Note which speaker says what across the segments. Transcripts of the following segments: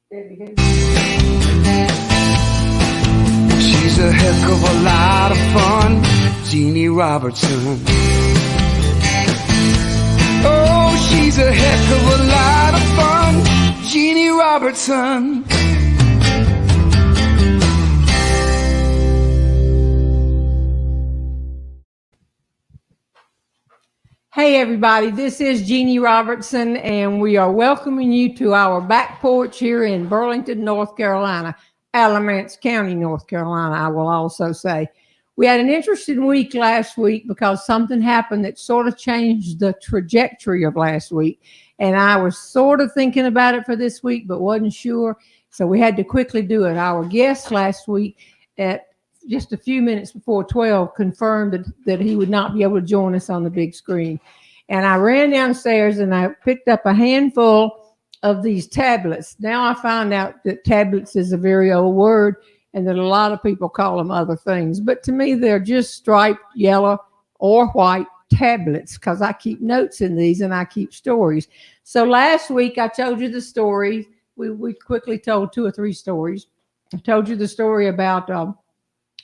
Speaker 1: She's a heck of a lot of fun, Jeanne Robertson. Oh, she's a heck of a lot of fun, Jeanne Robertson.
Speaker 2: Hey everybody, this is Jeanne Robertson, and we are welcoming you to our back porch here in Burlington, North Carolina, Alamance County, North Carolina, I will also say. We had an interesting week last week because something happened that sort of changed the trajectory of last week. And I was sort of thinking about it for this week, but wasn't sure. So we had to quickly do it. Our guest last week at just a few minutes before 12 confirmed that he would not be able to join us on the big screen. And I ran downstairs and I picked up a handful of these tablets. Now I found out that tablets is a very old word and that a lot of people call them other things. But to me, they're just striped yellow or white tablets because I keep notes in these and I keep stories. So last week I told you the story. We quickly told 2 or 3 stories. I told you the story about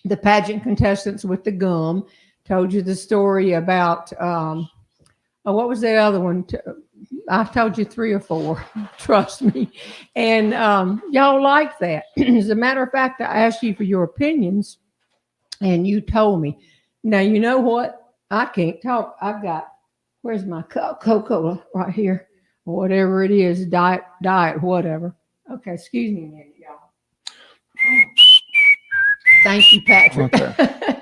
Speaker 2: the pageant contestants with the gum. Told you the story about, what was the other one? I told you 3 or 4, trust me. And y'all like that. As a matter of fact, I asked you for your opinions and you told me. Now, you know what? I can't talk. I've got, where's my Coca-Cola right here? Or whatever it is, diet, whatever. Okay, excuse me a minute, y'all. Thank you, Patrick. Okay.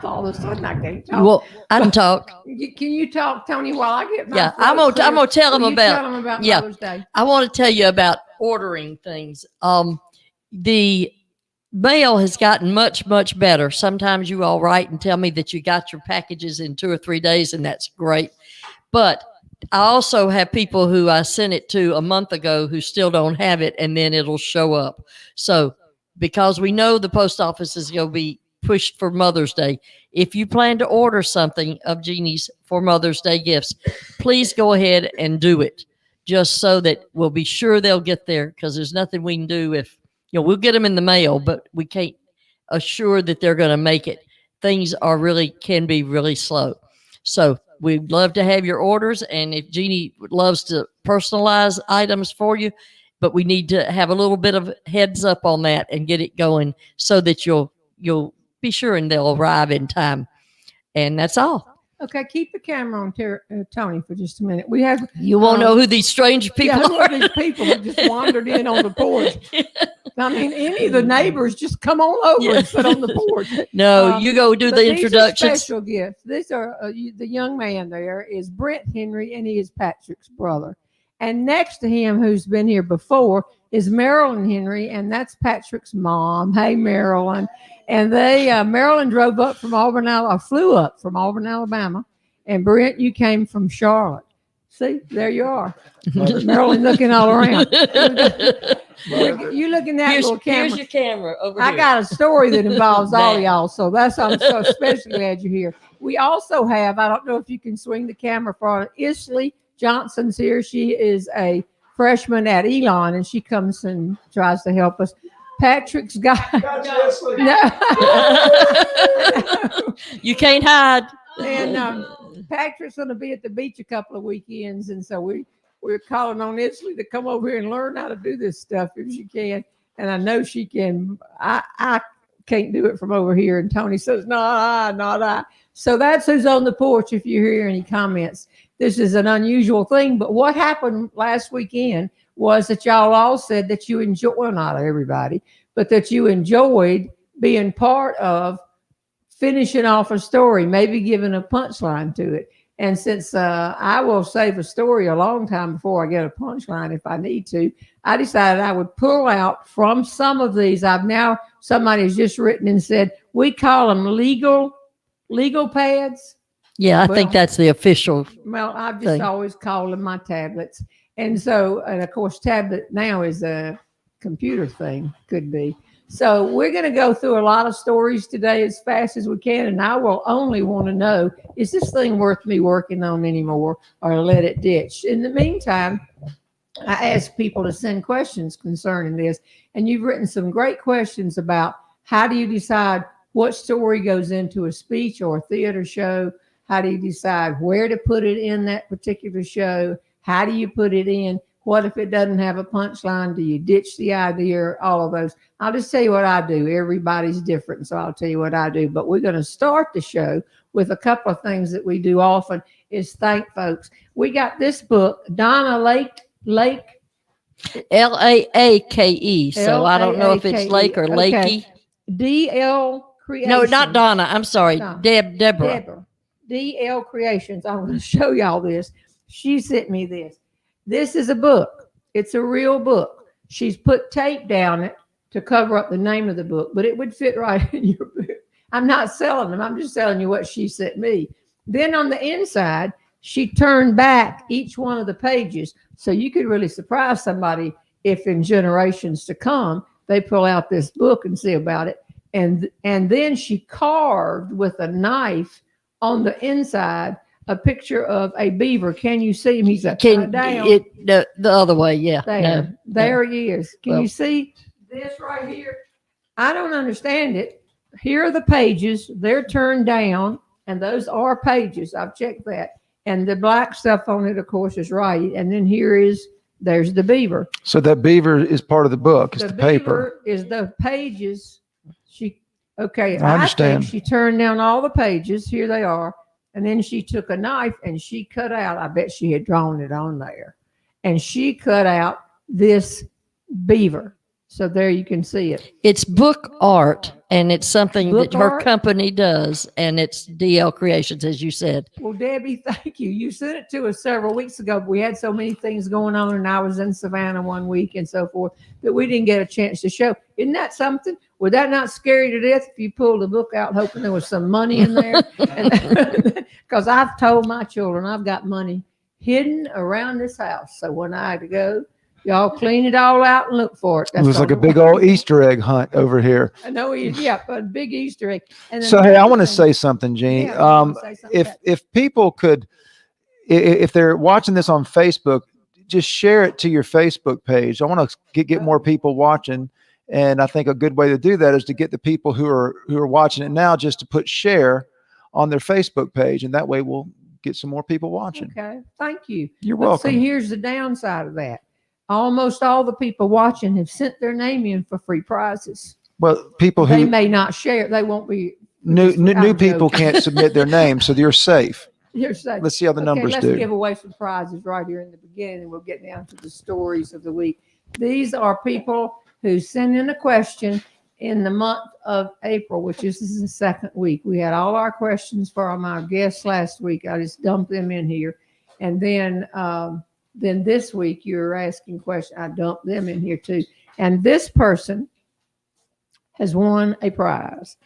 Speaker 2: All of a sudden I can't talk.
Speaker 3: Well, I can talk.
Speaker 2: Can you talk, Tony, while I get my
Speaker 3: Yeah, I'm gonna tell them about
Speaker 2: Mother's Day.
Speaker 3: I want to tell you about ordering things. The mail has gotten much, much better. Sometimes you all write and tell me that you got your packages in 2 or 3 days, and that's great. But I also have people who I sent it to a month ago who still don't have it, and then it'll show up. So because we know the post office is going to be pushed for Mother's Day, if you plan to order something of Jeannie's for Mother's Day gifts, please go ahead and do it, just so that we'll be sure they'll get there, because there's nothing we can do if, we'll get them in the mail, but we can't assure that they're going to make it. Things can be really slow. So we'd love to have your orders, and if Jeannie loves to personalize items for you, but we need to have a little bit of heads up on that and get it going so that you'll be sure and they'll arrive in time. And that's all.
Speaker 2: Okay, keep the camera on Tony for just a minute.
Speaker 3: You won't know who these strange people are.
Speaker 2: These people that just wandered in on the porch. I mean, any of the neighbors just come on over and sit on the porch.
Speaker 3: No, you go do the introductions.
Speaker 2: These are special gifts. These are the young man there is Brent Henry, and he is Patrick's brother. And next to him, who's been here before, is Marilyn Henry, and that's Patrick's mom. Hey, Marilyn. And Marilyn drove up from flew up from Auburn, Alabama. And Brent, you came from Charlotte. See, there you are. Marilyn looking all around. You looking at little camera.
Speaker 3: Here's your camera over here.
Speaker 2: I got a story that involves all of y'all, so I'm so especially glad you're here. We also have, I don't know if you can swing the camera for Isley Johnson's here. She is a freshman at Elon, and she comes and tries to help us. Patrick's got no.
Speaker 3: You can't hide.
Speaker 2: And Patrick's going to be at the beach a couple of weekends, and so we're calling on Isley to come over here and learn how to do this stuff if she can. And I know she can. I can't do it from over here. And Tony says, not I. So that's who's on the porch if you hear any comments. This is an unusual thing, but what happened last weekend was that y'all all said that you enjoyed, well, not everybody, but that you enjoyed being part of finishing off a story, maybe giving a punchline to it. And since I will save a story a long time before I get a punchline if I need to, I decided I would pull out from some of these. Somebody has just written and said, we call them legal pads.
Speaker 3: Yeah, I think that's the official.
Speaker 2: Well, I've just always called them my tablets. And so, and of course, tablet now is a computer thing, could be. So we're going to go through a lot of stories today as fast as we can. And I will only want to know, is this thing worth me working on anymore, or let it ditch? In the meantime, I ask people to send questions concerning this, and you've written some great questions about how do you decide what story goes into a speech or a theater show? How do you decide where to put it in that particular show? How do you put it in? What if it doesn't have a punchline? Do you ditch the idea? All of those. I'll just tell you what I do. Everybody's different, so I'll tell you what I do. But we're going to start the show with a couple of things that we do often is thank folks. We got this book, Donna Lake,
Speaker 3: Laake. So I don't know if it's Lake or Lakey.
Speaker 2: Okay. DL Creations.
Speaker 3: No, not Donna. I'm sorry.
Speaker 2: No.
Speaker 3: Deborah.
Speaker 2: DL Creations. I'm going to show y'all this. She sent me this. This is a book. It's a real book. She's put tape down it to cover up the name of the book, but it would fit right in your book. I'm not selling them. I'm just telling you what she sent me. Then on the inside, she turned back each one of the pages so you could really surprise somebody if in generations to come, they pull out this book and see about it. And then she carved with a knife on the inside a picture of a beaver. Can you see him? He's upside down.
Speaker 3: The other way, yeah.
Speaker 2: There he is. Can you see this right here? I don't understand it. Here are the pages. They're turned down, and those are pages. I've checked that. And the black stuff on it, of course, is right. And then there's the beaver.
Speaker 4: So that beaver is part of the book. It's the paper.
Speaker 2: Is the pages. I
Speaker 4: understand.
Speaker 2: think she turned down all the pages. Here they are. And then she took a knife and she cut out, I bet she had drawn it on there. And she cut out this beaver. So there you can see it.
Speaker 3: It's book art, and it's something
Speaker 2: Book
Speaker 3: that her
Speaker 2: art?
Speaker 3: company does, and it's DL Creations, as you said.
Speaker 2: Well, Debbie, thank you. You sent it to us several weeks ago. We had so many things going on, and I was in Savannah one week and so forth, that we didn't get a chance to show. Isn't that something? Would that not scare you to death if you pulled the book out hoping there was some money in there? Because I've told my children I've got money hidden around this house. So when I go, y'all clean it all out and look for it.
Speaker 4: It was like a big old Easter egg hunt over here.
Speaker 2: I know, a big Easter egg. And
Speaker 4: So, hey, I want to say something, Jeanne. If people could, if they're watching this on Facebook, just share it to your Facebook page. I want to get more people watching. And I think a good way to do that is to get the people who are watching it now just to put share on their Facebook page. And that way we'll get some more people watching.
Speaker 2: Okay. Thank you.
Speaker 4: You're welcome.
Speaker 2: See, here's the downside of that. Almost all the people watching have sent their name in for free prizes.
Speaker 4: Well, people
Speaker 2: They
Speaker 4: who
Speaker 2: may not share. They won't be.
Speaker 4: new people can't submit their name, so you're safe.
Speaker 2: You're safe.
Speaker 4: Let's see how the numbers
Speaker 2: let's
Speaker 4: do.
Speaker 2: give away some prizes right here in the beginning, and we'll get down to the stories of the week. These are people who sent in a question in the month of April, which is the second week. We had all our questions from our guests last week. I just dumped them in here, and then this week you're asking questions. I dumped them in here too. And this person has won a prize.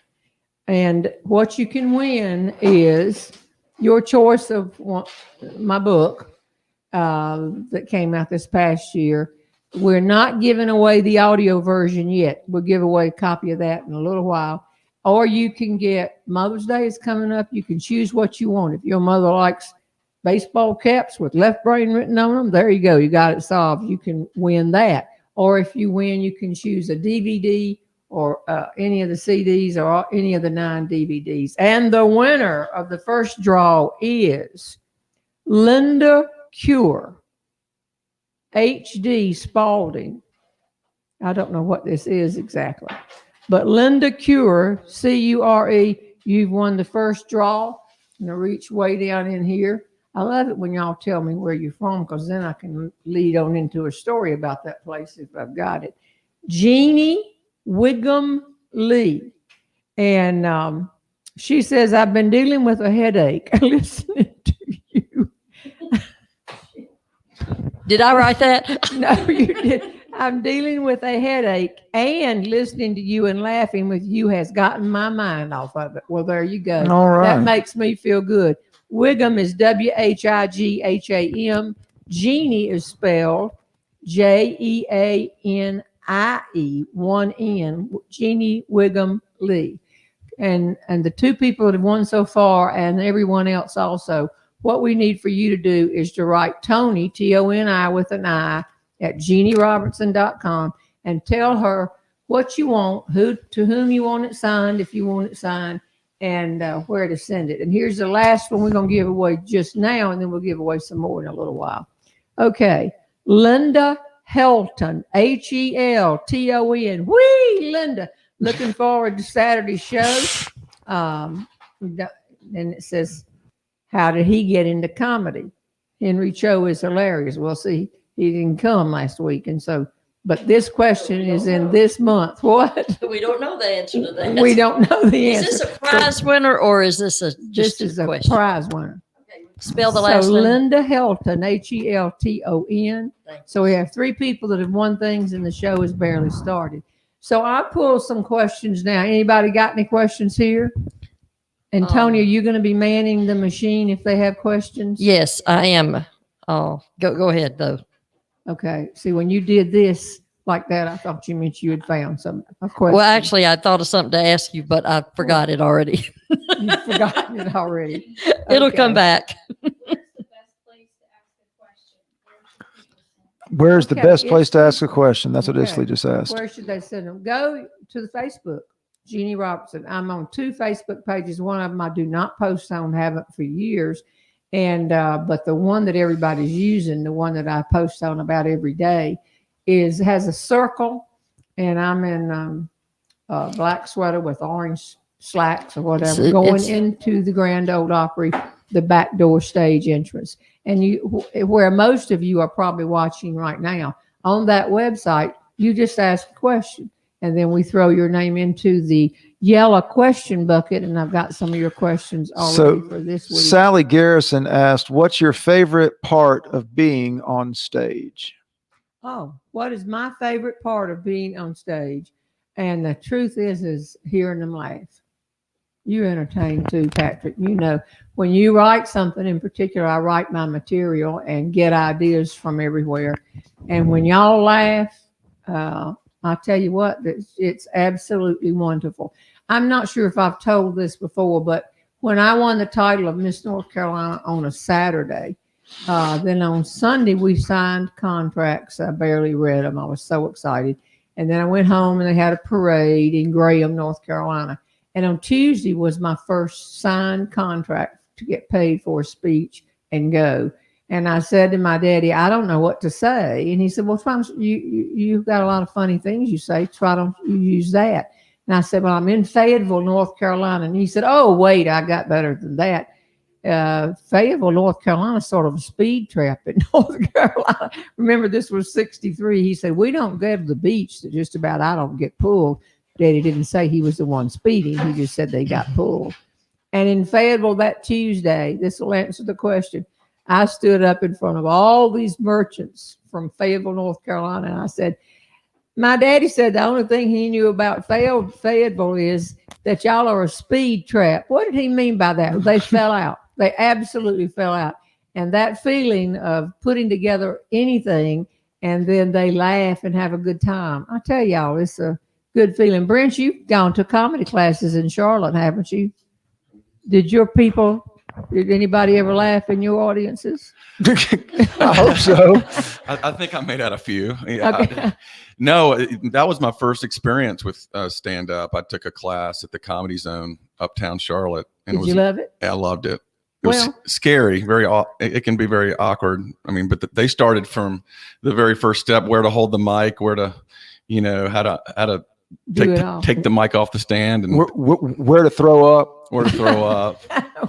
Speaker 2: And what you can win is your choice of my book that came out this past year. We're not giving away the audio version yet. We'll give away a copy of that in a little while. Or you can get, Mother's Day is coming up. You can choose what you want. If your mother likes baseball caps with left brain written on them, there you go. You got it solved. You can win that. Or if you win, you can choose a DVD or any of the CDs or any of the 9 DVDs. And the winner of the first draw is Linda Cure, HD Spalding. I don't know what this is exactly. But Linda Cure, Cure, you've won the first draw. And I reach way down in here. I love it when y'all tell me where you're from, because then I can lead on into a story about that place if I've got it. Jeanne Wiggum Lee. And she says, I've been dealing with a headache listening to you.
Speaker 3: Did I write that?
Speaker 2: No, you did. I'm dealing with a headache, and listening to you and laughing with you has gotten my mind off of it. Well, there you go.
Speaker 4: All right.
Speaker 2: That makes me feel good. Wiggum is Wigham. Jeanne is spelled Jeanie, one N. Jeanne Wiggum Lee. And the 2 people that have won so far, and everyone else also, what we need for you to do is to write Tony, Toni with an I, at JeannieRobertson.com and tell her what you want, to whom you want it signed, if you want it signed, and where to send it. And here's the last one we're going to give away just now, and then we'll give away some more in a little while. Okay. Linda Helton, Helton. Whee, Linda. Looking forward to Saturday's show. And it says, how did he get into comedy? Henry Cho is hilarious. Well, see, he didn't come last week. And so, but this question is in this month. What?
Speaker 3: We don't know the answer to that.
Speaker 2: We don't know the answer.
Speaker 3: Is this a prize winner or is this just
Speaker 2: a
Speaker 3: question?
Speaker 2: Prize winner.
Speaker 3: Okay. Spell the last name.
Speaker 2: Linda Helton, Helton. So we have 3 people that have won things and the show has barely started. So I pulled some questions now. Anybody got any questions here? Antonio, you're going to be manning the machine if they have questions?
Speaker 3: Yes, I am. Oh, go ahead though.
Speaker 2: Okay. See, when you did this like that, I thought you meant you had found a question.
Speaker 3: Well, actually, I thought of something to ask you, but I forgot it already.
Speaker 2: You've forgotten it already.
Speaker 3: It'll come back.
Speaker 4: Where's the best place to ask a question? That's what Isley just asked.
Speaker 2: Where should they send them? Go to the Facebook, Jeannie Robertson. I'm on 2 Facebook pages. One of them I do not post on, haven't for years. And but the one that everybody's using, the one that I post on about every day, has a circle, and I'm in a black sweater with orange slacks or whatever, going into the Grand Ole Opry, the back door stage entrance. And where most of you are probably watching right now, on that website, you just ask a question, and then we throw your name into the yellow question bucket. And I've got some of your questions already for this week.
Speaker 4: Sally Garrison asked, "What's your favorite part of being on stage?"
Speaker 2: Oh, what is my favorite part of being on stage? And the truth is hearing them laugh. You entertain too, Patrick. You know, when you write something in particular, I write my material and get ideas from everywhere. And when y'all laugh, I tell you what, it's absolutely wonderful. I'm not sure if I've told this before, but when I won the title of Miss North Carolina on a Saturday, then on Sunday we signed contracts. I barely read them. I was so excited. And then I went home and they had a parade in Graham, North Carolina. And on Tuesday was my first signed contract to get paid for a speech and go. And I said to my daddy, I don't know what to say. And he said, well, you've got a lot of funny things you say. Why don't you use that? And I said, well, I'm in Fayetteville, North Carolina. And he said, oh, wait, I got better than that. Fayetteville, North Carolina is sort of a speed trap in North Carolina. Remember, this was 63. He said, we don't go to the beach. So just about I don't get pulled. Daddy didn't say he was the one speeding. He just said they got pulled. And in Fayetteville that Tuesday, this will answer the question, I stood up in front of all these merchants from Fayetteville, North Carolina, and I said, my daddy said the only thing he knew about Fayetteville is that y'all are a speed trap. What did he mean by that? They fell out. They absolutely fell out. And that feeling of putting together anything and then they laugh and have a good time, I tell y'all, it's a good feeling. Brent, you've gone to comedy classes in Charlotte, haven't you? Did anybody ever laugh in your audiences?
Speaker 4: I hope so.
Speaker 5: I think I made out a few. Yeah.
Speaker 2: Okay.
Speaker 5: That was my first experience with stand-up. I took a class at the Comedy Zone, uptown Charlotte. And
Speaker 2: Did you love it?
Speaker 5: I loved it. It was scary. It can be very awkward. I mean, but they started from the very first step, where to hold the mic, where to, how to take the mic off the stand, and
Speaker 4: where to throw up.
Speaker 5: Where to throw up.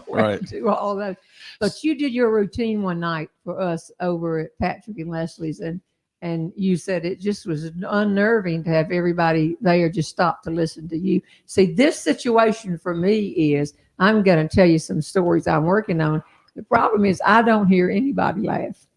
Speaker 2: Right. Do all that. But you did your routine one night for us over at Patrick and Leslie's, and you said it just was unnerving to have everybody there just stop to listen to you. See, this situation for me is, I'm going to tell you some stories I'm working on. The problem is I don't hear anybody laugh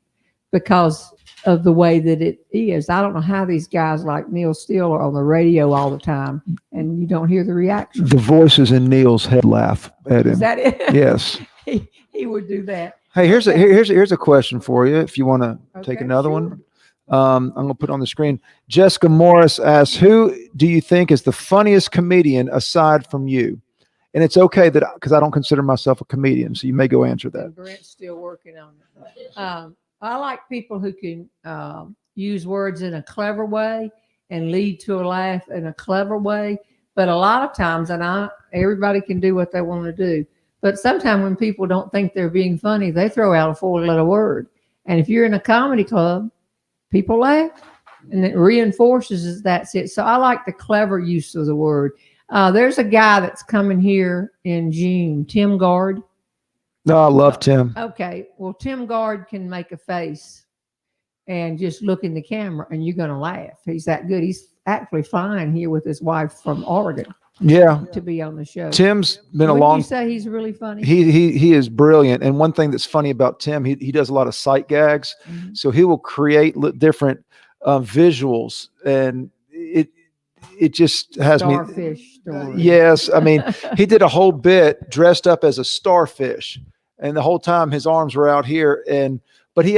Speaker 2: because of the way that it is. I don't know how these guys like Neil Steele are on the radio all the time and you don't hear the reaction.
Speaker 4: The voices in Neil's head laugh at him.
Speaker 2: Is that it?
Speaker 4: Yes.
Speaker 2: He would do that.
Speaker 4: Hey, here's a question for you. If you want to take another
Speaker 2: sure.
Speaker 4: one, I'm going to put it on the screen. Jessica Morris asks, who do you think is the funniest comedian aside from you? And it's okay because I don't consider myself a comedian, so you may go answer that.
Speaker 2: Brent's still working on it. I like people who can use words in a clever way and lead to a laugh in a clever way. But a lot of times, and everybody can do what they want to do. But sometimes when people don't think they're being funny, they throw out a 4-letter word. And if you're in a comedy club, people laugh, and it reinforces that's it. So I like the clever use of the word. There's a guy that's coming here in June, Tim Gard.
Speaker 4: No, I love Tim.
Speaker 2: Okay, well, Tim Gard can make a face and just look in the camera, and you're going to laugh. He's that good. He's actually flying here with his wife from Oregon.
Speaker 4: Yeah,
Speaker 2: to be on the show.
Speaker 4: Tim's been
Speaker 2: Wouldn't
Speaker 4: a long.
Speaker 2: You say he's really funny.
Speaker 4: He is brilliant. And one thing that's funny about Tim, he does a lot of sight gags, so he will create different visuals, and it just has
Speaker 2: starfish story.
Speaker 4: Yes, I mean he did a whole bit dressed up as a starfish, and the whole time his arms were out here, but he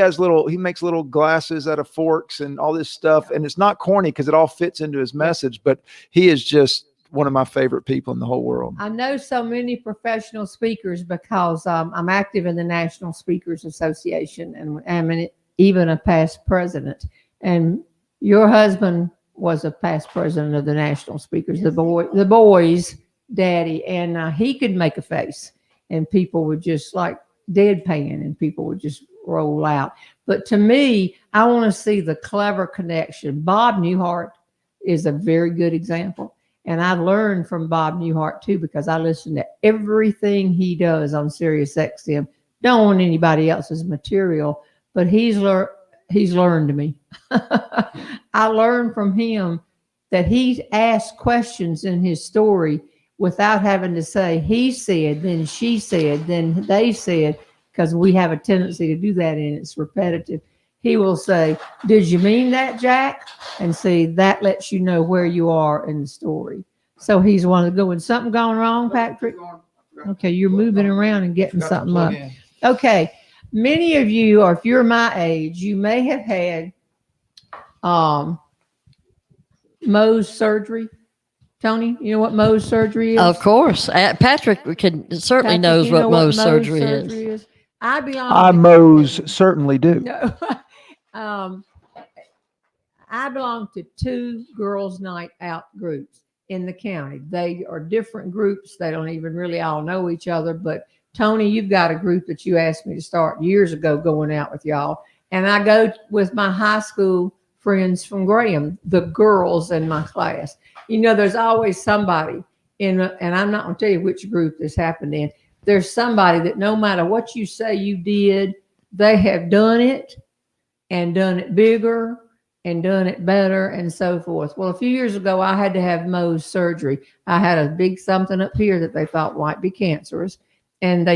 Speaker 4: makes little glasses out of forks and all this stuff, and it's not corny because it all fits into his message. But he is just one of my favorite people in the whole world.
Speaker 2: I know so many professional speakers because I'm active in the National Speakers Association, and I'm even a past president. And your husband was a past president of the National Speakers, the boys' daddy, and he could make a face, and people would just like deadpan, and people would just roll out. But to me, I want to see the clever connection. Bob Newhart is a very good example. And I learned from Bob Newhart too, because I listen to everything he does on Sirius XM. Don't want anybody else's material, but he's learned me. I learned from him that he asked questions in his story without having to say he said, then she said, then they said, because we have a tendency to do that and it's repetitive. He will say, did you mean that, Jack? And see, that lets you know where you are in the story. So he's one of the good ones. Something going wrong, Patrick? Okay, you're moving around and getting something up. Okay, many of you, or if you're my age, you may have had Mohs surgery. Tony, you know what Mohs surgery is?
Speaker 3: Of course. Patrick certainly knows what Mohs surgery is.
Speaker 2: I
Speaker 4: Mohs certainly do.
Speaker 2: No. I belong to 2 girls' night out groups in the county. They are different groups. They don't even really all know each other. But Tony, you've got a group that you asked me to start years ago going out with y'all. And I go with my high school friends from Graham, the girls in my class. You know, there's always somebody and I'm not going to tell you which group this happened in. There's somebody that no matter what you say you did, they have done it and done it bigger and done it better and so forth. Well, a few years ago, I had to have Mohs surgery. I had a big something up here that they thought might be cancerous. And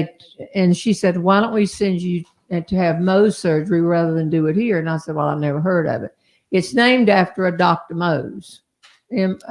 Speaker 2: she said, why don't we send you to have Mohs surgery rather than do it here? And I said, well, I've never heard of it. It's named after a Dr. Mohs.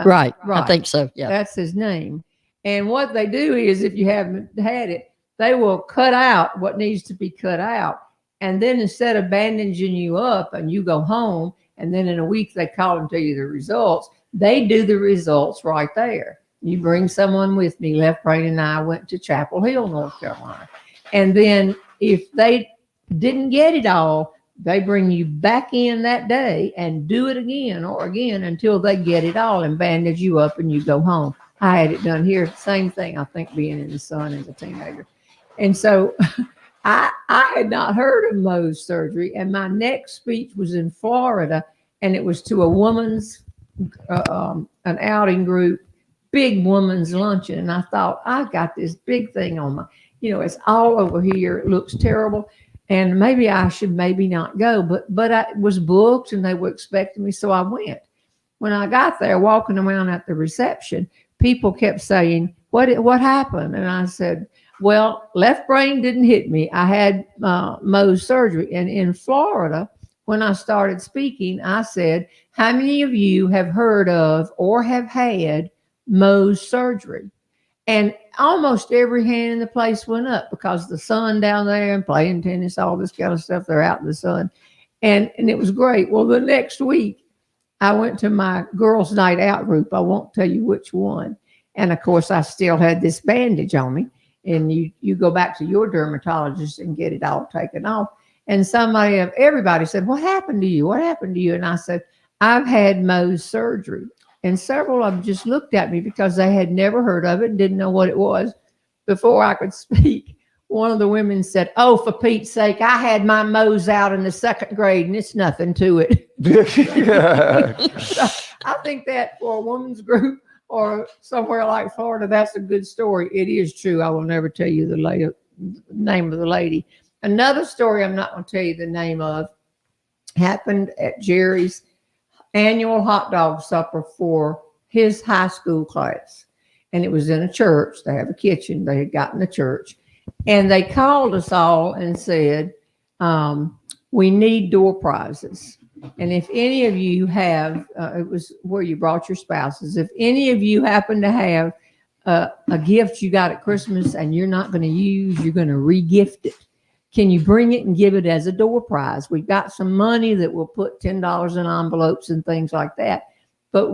Speaker 3: Right. I think so. Yeah.
Speaker 2: That's his name. And what they do is if you haven't had it, they will cut out what needs to be cut out. And then instead of bandaging you up and you go home, and then in a week they call and tell you the results, they do the results right there. You bring someone with me. Left Brain and I went to Chapel Hill, North Carolina. And then if they didn't get it all, they bring you back in that day and do it again or again until they get it all and bandage you up and you go home. I had it done here. Same thing, I think, being in the sun as a teenager. And so I had not heard of Mohs surgery. And my next speech was in Florida, and it was to a woman's, an outing group, big woman's luncheon. And I thought, I got this big thing on my, it's all over here. It looks terrible. And maybe I should not go. But I was booked and they were expecting me. So I went. When I got there, walking around at the reception, people kept saying, what happened? And I said, well, left brain didn't hit me. I had Mohs surgery. And in Florida, when I started speaking, I said, how many of you have heard of or have had Mohs surgery? And almost every hand in the place went up because the sun down there and playing tennis, all this kind of stuff, they're out in the sun. And it was great. Well, the next week, I went to my girls' night out group. I won't tell you which one. And, of course, I still had this bandage on me. And you go back to your dermatologist and get it all taken off. And everybody said, what happened to you? What happened to you? And I said, I've had Mohs surgery. And several of them just looked at me because they had never heard of it and didn't know what it was. Before I could speak, one of the women said, oh, for Pete's sake, I had my Mohs out in the 2nd grade and it's nothing to it. So I think that for a women's group or somewhere like Florida, that's a good story. It is true. I will never tell you the name of the lady. Another story I'm not going to tell you the name of happened at Jerry's annual hot dog supper for his high school class. And it was in a church. They have a kitchen. They had gotten the church. And they called us all and said, we need door prizes. And if any of you have, it was where you brought your spouses, if any of you happen to have a gift you got at Christmas and you're not going to use, you're going to re-gift it. Can you bring it and give it as a door prize? We've got some money that we'll put $10 in envelopes and things like that. But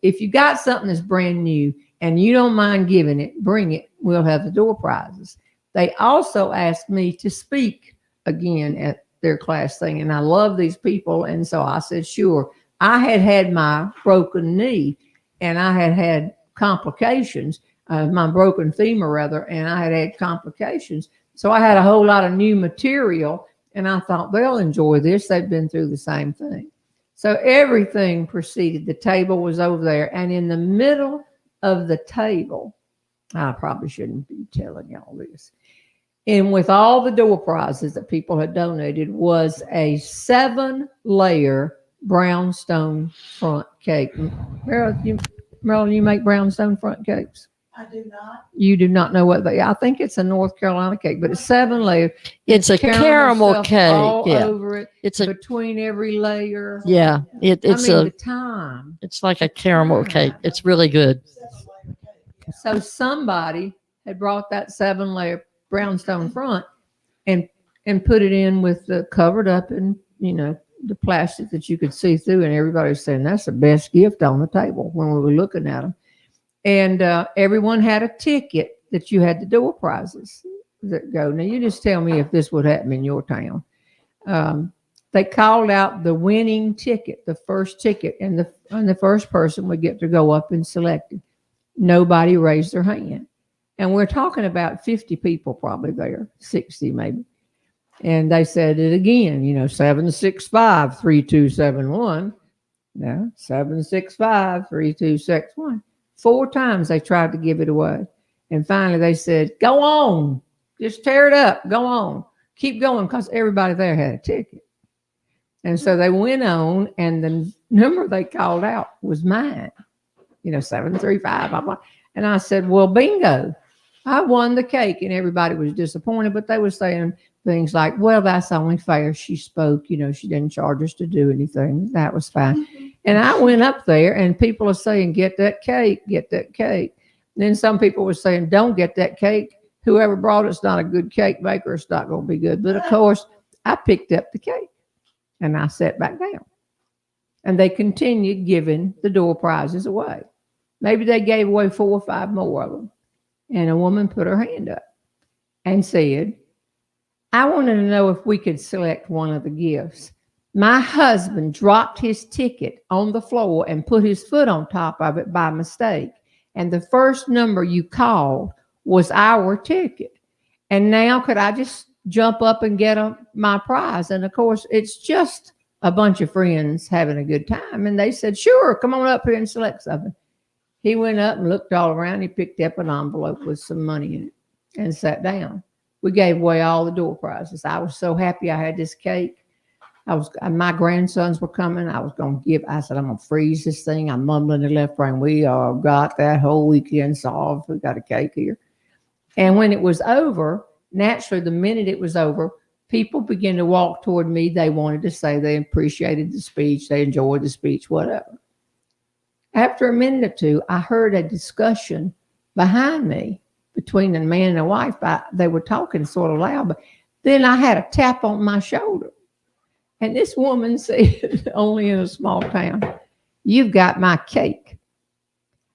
Speaker 2: if you got something that's brand new and you don't mind giving it, bring it. We'll have the door prizes. They also asked me to speak again at their class thing. And I love these people. And so I said, sure. I had my broken knee and I had complications, my broken femur rather, and I had complications. So I had a whole lot of new material and I thought they'll enjoy this. They've been through the same thing. So everything proceeded. The table was over there and in the middle of the table, I probably shouldn't be telling y'all this. And with all the door prizes that people had donated was a 7-layer brownstone front cake. Marilyn, you make brownstone front cakes?
Speaker 6: I do not.
Speaker 2: You do not know what I think it's a North Carolina cake, but it's 7 layers.
Speaker 3: It's a caramel cake.
Speaker 2: All
Speaker 3: Yeah.
Speaker 2: over it. It's between every layer.
Speaker 3: Yeah.
Speaker 2: The time.
Speaker 3: It's like a caramel cake. It's really good.
Speaker 2: So somebody had brought that 7-layer brownstone front and put it in with the covered up in, the plastic that you could see through. And everybody was saying, that's the best gift on the table when we were looking at them. And everyone had a ticket that you had the door prizes that go. Now, you just tell me if this would happen in your town. They called out the winning ticket, the first ticket, and the first person would get to go up and select it. Nobody raised their hand. And we're talking about 50 people probably there, 60 maybe. And they said it again, 765-3271. No, 765-3261. 4 times they tried to give it away. And finally they said, go on, just tear it up, go on, keep going, because everybody there had a ticket. And so they went on, and the number they called out was mine, 735. And I said, well, bingo, I won the cake. And everybody was disappointed, but they were saying things like, well, that's only fair. She spoke, she didn't charge us to do anything. That was fine. Mm-hmm. And I went up there and people are saying, get that cake, get that cake. And then some people were saying, don't get that cake. Whoever brought it's not a good cake baker. It's not going to be good. But of course, I picked up the cake and I sat back down. And they continued giving the door prizes away. Maybe they gave away 4 or 5 more of them. And a woman put her hand up and said, I wanted to know if we could select one of the gifts. My husband dropped his ticket on the floor and put his foot on top of it by mistake. And the first number you called was our ticket. And now could I just jump up and get my prize? And of course, it's just a bunch of friends having a good time. And they said, sure, come on up here and select something. He went up and looked all around. He picked up an envelope with some money in it and sat down. We gave away all the door prizes. I was so happy I had this cake. My grandsons were coming. I said, I'm going to freeze this thing. I'm mumbling in the left brain. We got that whole weekend solved. We got a cake here. And when it was over, naturally, the minute it was over, people began to walk toward me. They wanted to say they appreciated the speech. They enjoyed the speech, whatever. After a minute or two, I heard a discussion behind me between a man and a wife. They were talking sort of loud, but then I had a tap on my shoulder. And this woman said, only in a small town, you've got my cake.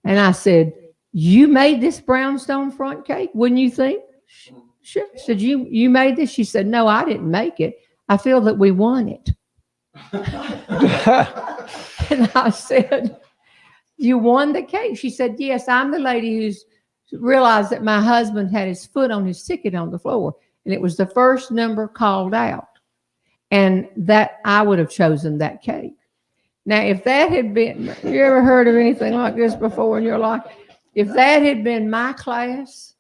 Speaker 2: And I said, you made this brownstone front cake, wouldn't you think? Sure. I said, you made this? She said, no, I didn't make it. I feel that we won it. And I said, you won the cake? She said, yes, I'm the lady who's realized that my husband had his foot on his ticket on the floor. And it was the first number called out. And that I would have chosen that cake. Now, if that had been, you ever heard of anything like this before in your life? If that had been my class,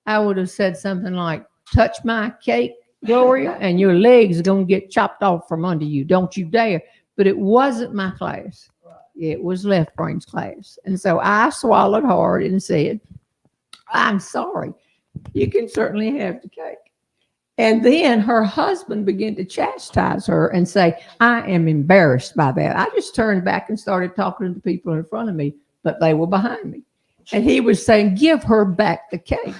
Speaker 2: I would have said something like, touch my cake, Gloria, and your legs are going to get chopped off from under you. Don't you dare. But it wasn't my class. It was Left Brain's class. And so I swallowed hard and said, I'm sorry. You can certainly have the cake. And then her husband began to chastise her and say, I am embarrassed by that. I just turned back and started talking to the people in front of me, but they were behind me. And he was saying, give her back the cake.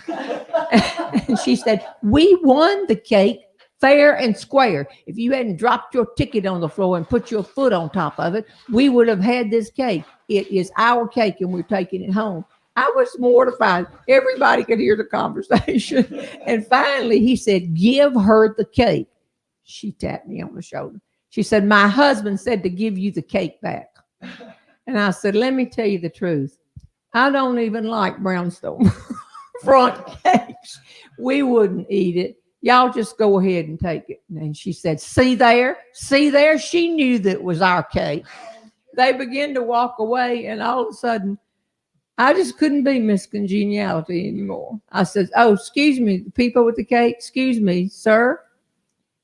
Speaker 2: And she said, we won the cake fair and square. If you hadn't dropped your ticket on the floor and put your foot on top of it, we would have had this cake. It is our cake and we're taking it home. I was mortified. Everybody could hear the conversation. And finally, he said, give her the cake. She tapped me on the shoulder. She said, my husband said to give you the cake back. And I said, let me tell you the truth. I don't even like brownstone front cakes. We wouldn't eat it. Y'all just go ahead and take it. And she said, see there? She knew that it was our cake. They began to walk away, and all of a sudden, I just couldn't be Miss Congeniality anymore. I said, oh, excuse me, the people with the cake, excuse me, sir,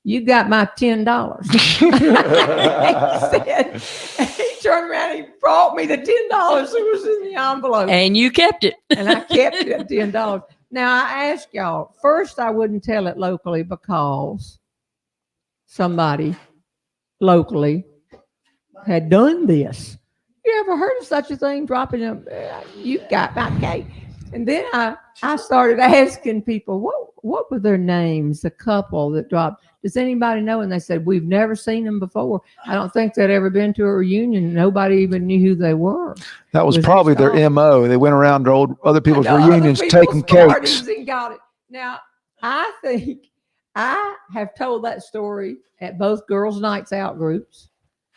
Speaker 2: you got my $10. He turned around and he brought me the $10 that was in the envelope.
Speaker 3: And you kept it.
Speaker 2: And I kept it at $10. Now, I ask y'all, first I wouldn't tell it locally because somebody locally had done this. You ever heard of such a thing? Dropping you got my cake. And then I started asking people, what were their names, the couple that dropped? Does anybody know? And they said, we've never seen them before. I don't think they'd ever been to a reunion. Nobody even knew who they were.
Speaker 4: That was probably their MO. They went around to other people's reunions taking cakes.
Speaker 2: And got it. Now, I think I have told that story at both girls' nights out groups.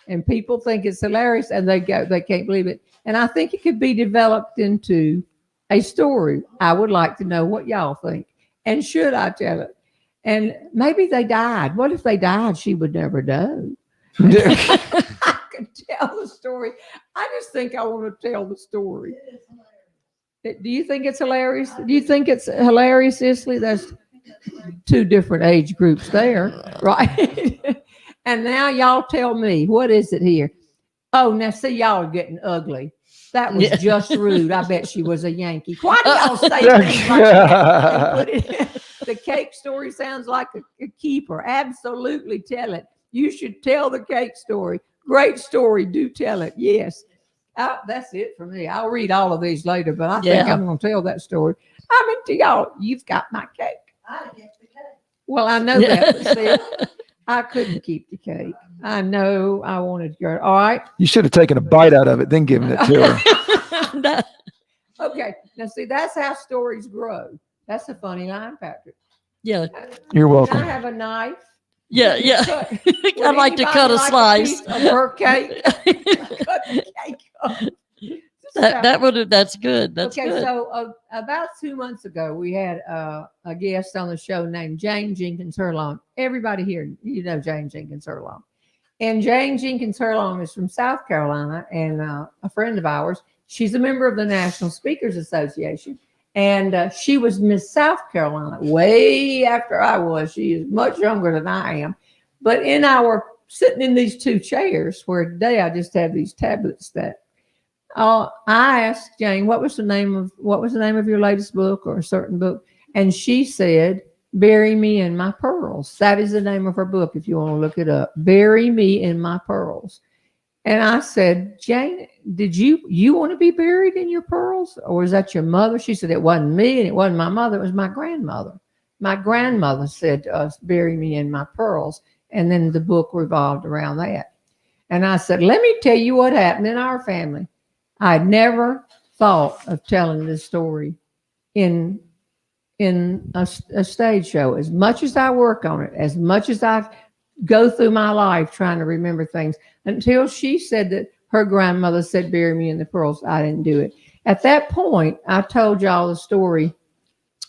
Speaker 2: And people think it's hilarious, and they can't believe it. And I think it could be developed into a story. I would like to know what y'all think. And should I tell it? And maybe they died. What if they died? She would never know. I could tell the story. I just think I want to tell the story. Do you think it's hilarious? Do you think it's hilarious, Isley? There's two different age groups there, right? And now y'all tell me, what is it here? Oh, now see, y'all are getting ugly. That was just rude. I bet she was a Yankee. Why do y'all say things like that? The cake story sounds like a keeper. Absolutely tell it. You should tell the cake story. Great story. Do tell it. Yes. That's it for me. I'll read all of these later, but I think I'm going to tell that story. I'm into y'all. You've got my cake. I get the cake. Well, I know that. But see, I couldn't keep the cake. I know I wanted to go. All right.
Speaker 4: You should have taken a bite out of it, then given it to her.
Speaker 2: Okay. Now, see, that's how stories grow. That's a funny line, Patrick.
Speaker 3: Yeah.
Speaker 4: You're welcome.
Speaker 2: Can I have a knife?
Speaker 3: Yeah. I'd like to cut a slice
Speaker 2: of her cake. Cut the cake up.
Speaker 3: That's good. That's
Speaker 2: okay,
Speaker 3: good.
Speaker 2: So about 2 months ago, we had a guest on the show named Jeanne Jenkins Hurlong. Everybody here, you know Jeanne Jenkins Hurlong. And Jeanne Jenkins Hurlong is from South Carolina and a friend of ours. She's a member of the National Speakers Association. And she was Miss South Carolina way after I was. She is much younger than I am. But sitting in these two chairs, where today I just have these tablets that I asked Jane, what was the name of your latest book or a certain book? And she said, Bury Me in My Pearls. That is the name of her book, if you want to look it up. Bury Me in My Pearls. And I said, Jane, did you want to be buried in your pearls? Or was that your mother? She said, it wasn't me and it wasn't my mother. It was my grandmother. My grandmother said to us, bury me in my pearls. And then the book revolved around that. And I said, let me tell you what happened in our family. I'd never thought of telling this story in a stage show. As much as I work on it, as much as I go through my life trying to remember things until she said that her grandmother said, bury me in the pearls. I didn't do it. At that point, I told y'all the story.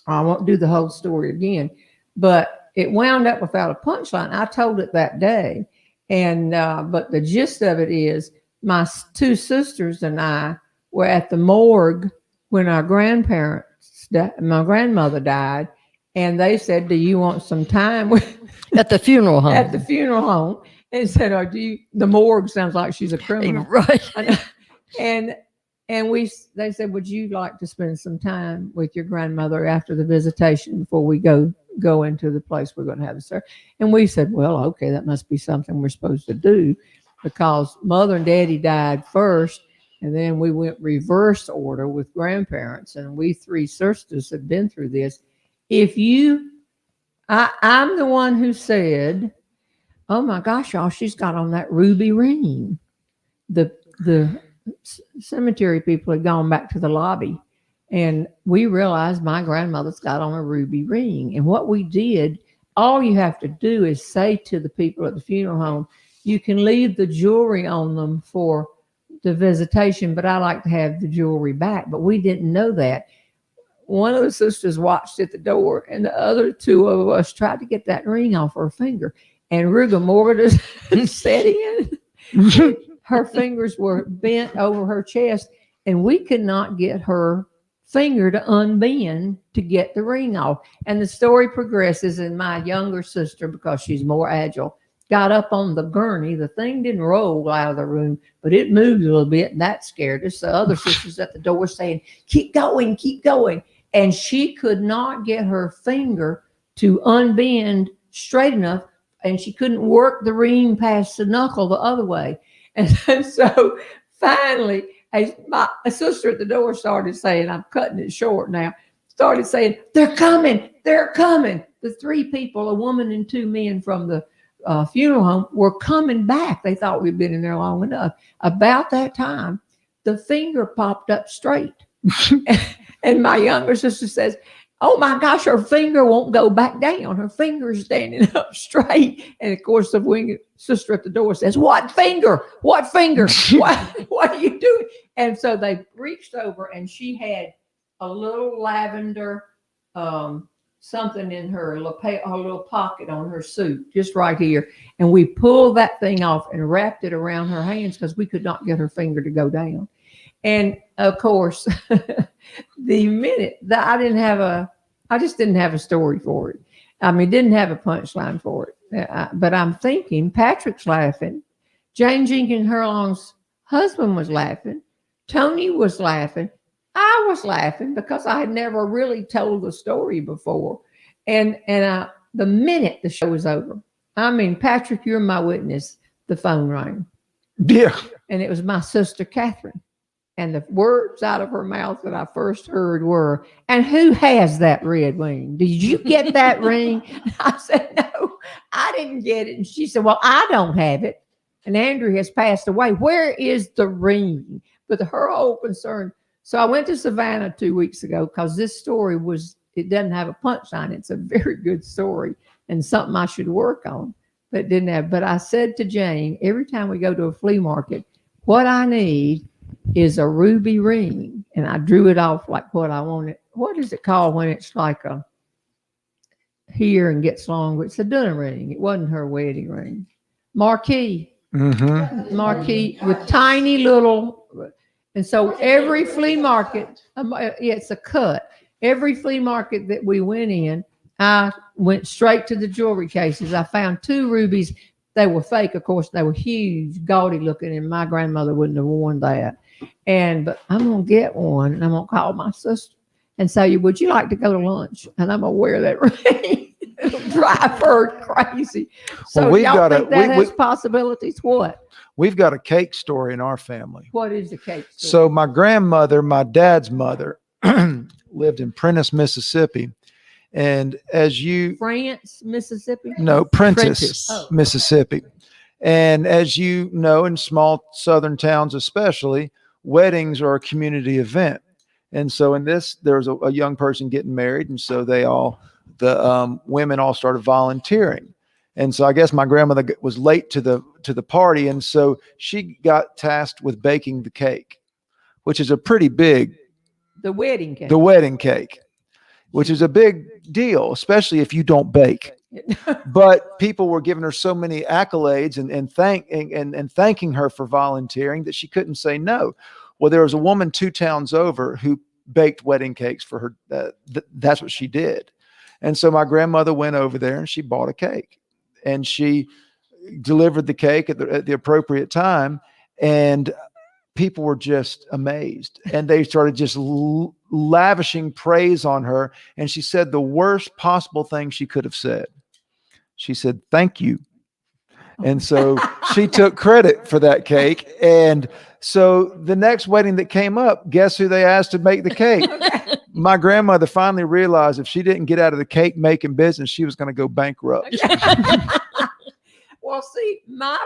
Speaker 2: I won't do the whole story again, but it wound up without a punchline. I told it that day. And, but the gist of it is my two sisters and I were at the morgue when my grandmother died. And they said, do you want some time
Speaker 3: at the funeral home?
Speaker 2: At the funeral home. And said, oh, the morgue sounds like she's a criminal.
Speaker 3: Right.
Speaker 2: And they said, would you like to spend some time with your grandmother after the visitation before we go into the place we're going to have the service? And we said, well, okay, that must be something we're supposed to do, because Mother and Daddy died first, and then we went reverse order with grandparents, and we three sisters have been through this. I'm the one who said, oh my gosh, y'all, she's got on that ruby ring. The cemetery people had gone back to the lobby, and we realized my grandmother's got on a ruby ring. And what we did, all you have to do is say to the people at the funeral home, you can leave the jewelry on them for the visitation, but I like to have the jewelry back. But we didn't know that. One of the sisters watched at the door, and the other two of us tried to get that ring off her finger, and rigor mortis set in. Her fingers were bent over her chest, and we could not get her finger to unbend to get the ring off. And the story progresses, and my younger sister, because she's more agile, got up on the gurney. The thing didn't roll out of the room, but it moved a little bit, and that scared us. The other sisters at the door saying, keep going, keep going. And she could not get her finger to unbend straight enough, and she couldn't work the ring past the knuckle the other way. And so finally, my sister at the door started saying, I'm cutting it short now, started saying, they're coming, they're coming. The three people, a woman and two men from the funeral home, were coming back. They thought we'd been in there long enough. About that time, the finger popped up straight. And my younger sister says, oh my gosh, her finger won't go back down. Her finger's standing up straight. And of course, the sister at the door says, what finger? What finger? What are you doing? And so they reached over, and she had a little lavender something in her little pocket on her suit, just right here. And we pulled that thing off and wrapped it around her hands because we could not get her finger to go down. And of course, the minute that I just didn't have a story for it. I mean, didn't have a punchline for it. But I'm thinking Patrick's laughing. Jane Jenkins Hurlong's husband was laughing. Tony was laughing. I was laughing because I had never really told the story before. And the minute the show was over, I mean, Patrick, you're my witness. The phone rang.
Speaker 4: Yeah.
Speaker 2: And it was my sister, Catherine. And the words out of her mouth that I first heard were, and who has that red ring? Did you get that ring? I said, no, I didn't get it. And she said, well, I don't have it. And Andrew has passed away. Where is the ring? But her whole concern. So I went to Savannah 2 weeks ago because this story it doesn't have a punchline. It's a very good story and something I should work on. But it didn't have. But I said to Jane, every time we go to a flea market, what I need is a ruby ring. And I drew it off like what I wanted. What is it called when it's like a here and gets longer? It's a dinner ring. It wasn't her wedding ring. Marquee. Mm-hmm. Marquee with tiny little. And so every flea market, it's a cut. Every flea market that we went in, I went straight to the jewelry cases. I found 2 rubies. They were fake, of course. They were huge, gaudy looking, and my grandmother wouldn't have worn that. But I'm going to get one, and I'm going to call my sister and say, would you like to go to lunch? And I'm going to wear that ring. It'll drive her crazy. So
Speaker 4: well,
Speaker 2: y'all think that has possibilities? What?
Speaker 4: We've got a cake story in our family.
Speaker 2: What is the cake story?
Speaker 4: So my grandmother, my dad's mother, lived in Prentice, Mississippi. And
Speaker 2: France, Mississippi?
Speaker 4: No, Prentice. Mississippi. And as you know, in small southern towns especially, weddings are a community event. And so in this, there was a young person getting married. And so the women all started volunteering. And so I guess my grandmother was late to the party. And so she got tasked with baking the cake, which is a pretty big,
Speaker 2: The wedding cake.
Speaker 4: the wedding cake, which is a big deal, especially if you don't bake. But people were giving her so many accolades and thanking her for volunteering that she couldn't say no. Well, there was a woman 2 towns over who baked wedding cakes for her. That's what she did. And so my grandmother went over there and she bought a cake and she delivered the cake at the appropriate time. And people were just amazed and they started just lavishing praise on her. And she said the worst possible thing she could have said. She said, "Thank you." And so she took credit for that cake. And so the next wedding that came up, guess who they asked to make the cake? My grandmother finally realized if she didn't get out of the cake making business, she was going to go bankrupt.
Speaker 2: Well, see, my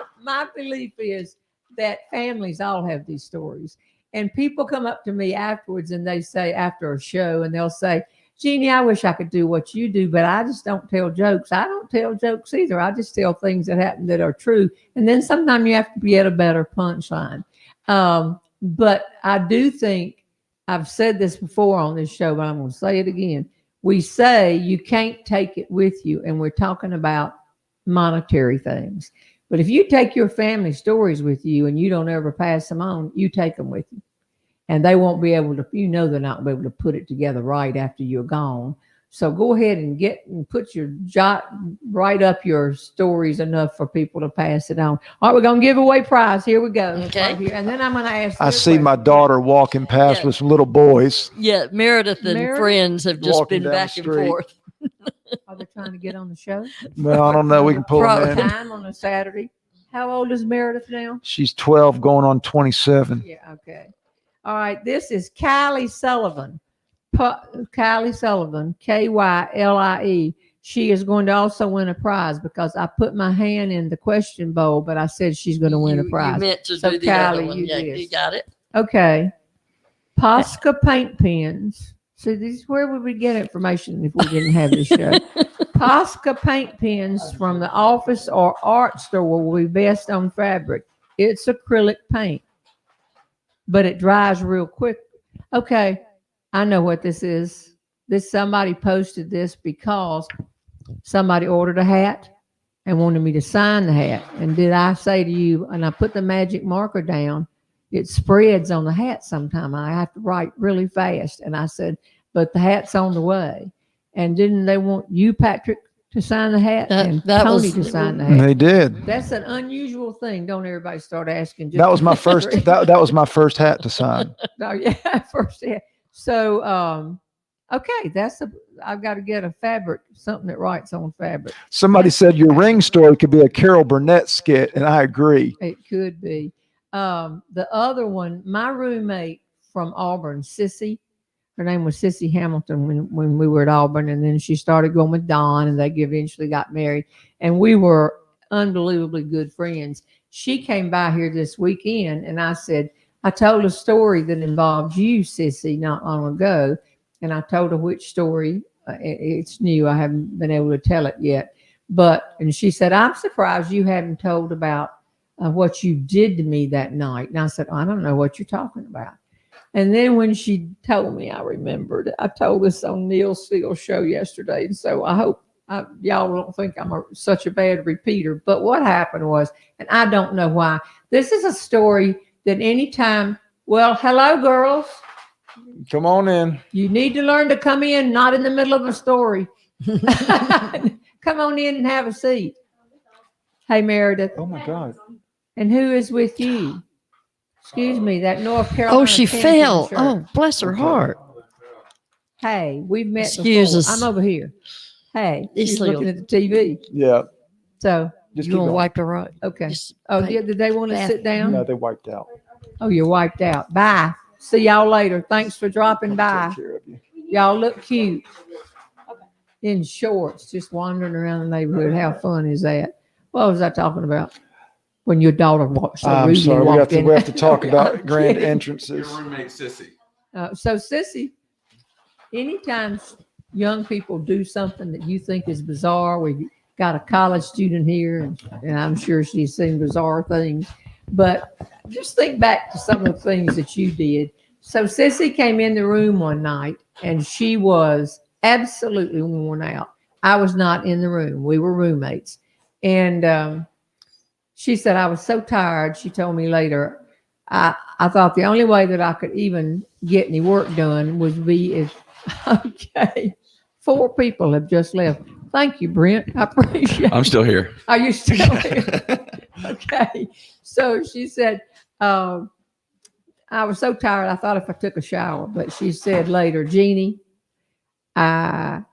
Speaker 2: belief is that families all have these stories. And people come up to me afterwards and they say, after a show, and they'll say, "Jeannie, I wish I could do what you do, but I just don't tell jokes." I don't tell jokes either. I just tell things that happen that are true. And then sometimes you have to get a better punchline. But I do think, I've said this before on this show, but I'm going to say it again. We say you can't take it with you, and we're talking about monetary things. But if you take your family stories with you and you don't ever pass them on, you take them with you. And they won't be able to, they're not able to put it together right after you're gone. So go ahead and write up your stories enough for people to pass it on. All right, we're going to give away prize. Here we go.
Speaker 3: Okay.
Speaker 2: Right here. And then I'm going to ask.
Speaker 4: I see my daughter walking past with some little boys.
Speaker 3: Yeah, Meredith and friends have just been back and forth.
Speaker 2: Are they trying to get on the show?
Speaker 4: Well, I don't know. We can pull them in.
Speaker 2: Time on a Saturday. How old is Meredith now?
Speaker 4: She's 12 going on 27.
Speaker 2: Yeah, okay. All right, this is Kylie Sullivan. Kylie Sullivan, Kylie. She is going to also win a prize because I put my hand in the question bowl, but I said she's going to win a prize.
Speaker 3: You meant to
Speaker 2: So
Speaker 3: do the
Speaker 2: Kylie,
Speaker 3: other one. Yeah,
Speaker 2: did.
Speaker 3: you got it.
Speaker 2: Okay. Posca paint pens. See, this is where would we get information if we didn't have this show? Posca paint pens from the office or art store will be best on fabric. It's acrylic paint, but it dries real quick. Okay, I know what this is. Somebody posted this because somebody ordered a hat and wanted me to sign the hat. And did I say to you, and I put the magic marker down, it spreads on the hat sometime. I have to write really fast. And I said, but the hat's on the way. And didn't they want you, Patrick, to sign the hat and Tony to sign the hat?
Speaker 4: They did.
Speaker 2: That's an unusual thing. Don't everybody start asking.
Speaker 4: That was my first. That was my first hat to sign.
Speaker 2: Oh yeah, first hat. So okay, I've got to get a fabric, something that writes on fabric.
Speaker 4: Somebody said your ring story could be a Carol Burnett skit, and I agree.
Speaker 2: It could be. The other one, my roommate from Auburn, Sissy. Her name was Sissy Hamilton when we were at Auburn, and then she started going with Don, and they eventually got married. And we were unbelievably good friends. She came by here this weekend, and I told a story that involved you, Sissy, not long ago. And I told her which story. It's new. I haven't been able to tell it yet. And she said, "I'm surprised you haven't told about what you did to me that night." And I said, "I don't know what you're talking about." And then when she told me, I remembered. I told this on Neil Steele's show yesterday. And so I hope y'all don't think I'm such a bad repeater. But what happened was, and I don't know why, this is a story that anytime, well, hello, girls.
Speaker 4: Come on in.
Speaker 2: You need to learn to come in, not in the middle of a story. Come on in and have a seat. Hey, Meredith.
Speaker 4: Oh, my God.
Speaker 2: And who is with you? Excuse me, that North Carolina.
Speaker 3: Oh, she fell.
Speaker 2: Shirt.
Speaker 3: Oh, bless her heart.
Speaker 2: Hey, we've met
Speaker 3: Excuse
Speaker 2: before.
Speaker 3: us.
Speaker 2: I'm over here. Hey, she's
Speaker 3: Sleep.
Speaker 2: looking at the TV.
Speaker 4: Yeah.
Speaker 2: So,
Speaker 4: Just
Speaker 3: You
Speaker 4: keep
Speaker 3: want to
Speaker 4: going.
Speaker 3: wipe her out?
Speaker 2: okay.
Speaker 3: Just
Speaker 2: Oh,
Speaker 3: wipe-
Speaker 2: did they want to sit down?
Speaker 4: No, they wiped out.
Speaker 2: Oh, you're wiped out. Bye. See y'all later. Thanks for dropping by.
Speaker 4: Take care of you.
Speaker 2: Y'all look cute. In shorts, just wandering around the neighborhood. How fun is that? What was I talking about? When your daughter walked so
Speaker 4: I'm
Speaker 2: rudely
Speaker 4: sorry.
Speaker 2: walked in.
Speaker 4: We have to talk about
Speaker 2: I'm
Speaker 4: grand
Speaker 2: kidding.
Speaker 4: entrances.
Speaker 5: Your roommate Sissy.
Speaker 2: So, Sissy, anytime young people do something that you think is bizarre, we've got a college student here, and I'm sure she's seen bizarre things. But just think back to some of the things that you did. So Sissy came in the room one night, and she was absolutely worn out. I was not in the room. We were roommates. And she said, I was so tired. She told me later, I thought the only way that I could even get any work done would be if, okay, 4 people have just left. Thank you, Brent. I appreciate it.
Speaker 5: I'm still here.
Speaker 2: Are you still here? Okay. So she said, I was so tired, I thought if I took a shower. But she said later, Jeannie, I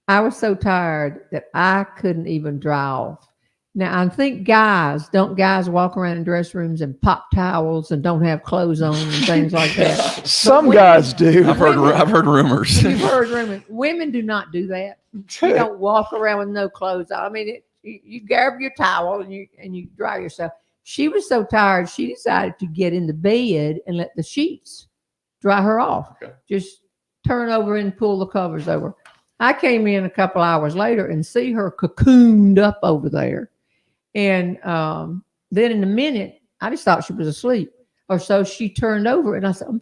Speaker 2: was so tired that I couldn't even dry off. Now, I think don't guys walk around in dress rooms and pop towels and don't have clothes on and things like that?
Speaker 4: Some guys do.
Speaker 5: I've heard rumors.
Speaker 2: You've heard rumors. Women do not do that. You don't walk around with no clothes on. I mean, you grab your towel and you dry yourself. She was so tired, she decided to get in the bed and let the sheets dry her off.
Speaker 5: Okay.
Speaker 2: Just turn over and pull the covers over. I came in a couple hours later and see her cocooned up over there. And then in a minute, I just thought she was asleep. Or so she turned over and I said, oh,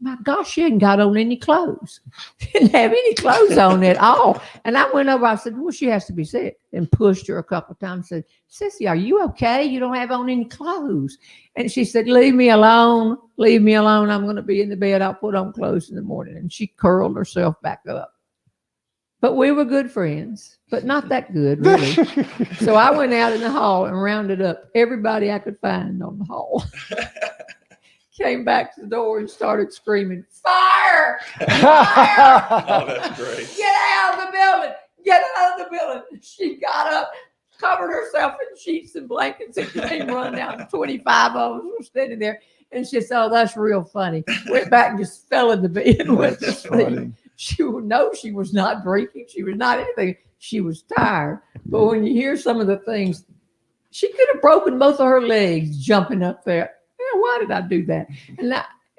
Speaker 2: my gosh, she hadn't got on any clothes. She didn't have any clothes on at all. And I went over, I said, well, she has to be sick. And pushed her a couple of times. Said, Sissy, are you okay? You don't have on any clothes. And she said, leave me alone. Leave me alone. I'm going to be in the bed. I'll put on clothes in the morning. And she curled herself back up. But we were good friends, but not that good, really. So I went out in the hall and rounded up everybody I could find on the hall. Came back to the door and started screaming, fire! Fire!
Speaker 5: Oh, that's great.
Speaker 2: Get out of the building! Get out of the building! She got up, covered herself in sheets and blankets, and came running down. 25 of us were standing there. And she said, oh, that's real funny. Went back and just fell in the bed and went to sleep. She would know she was not drinking. She was not anything. She was tired. But when you hear some of the things, she could have broken both of her legs jumping up there. Why did I do that?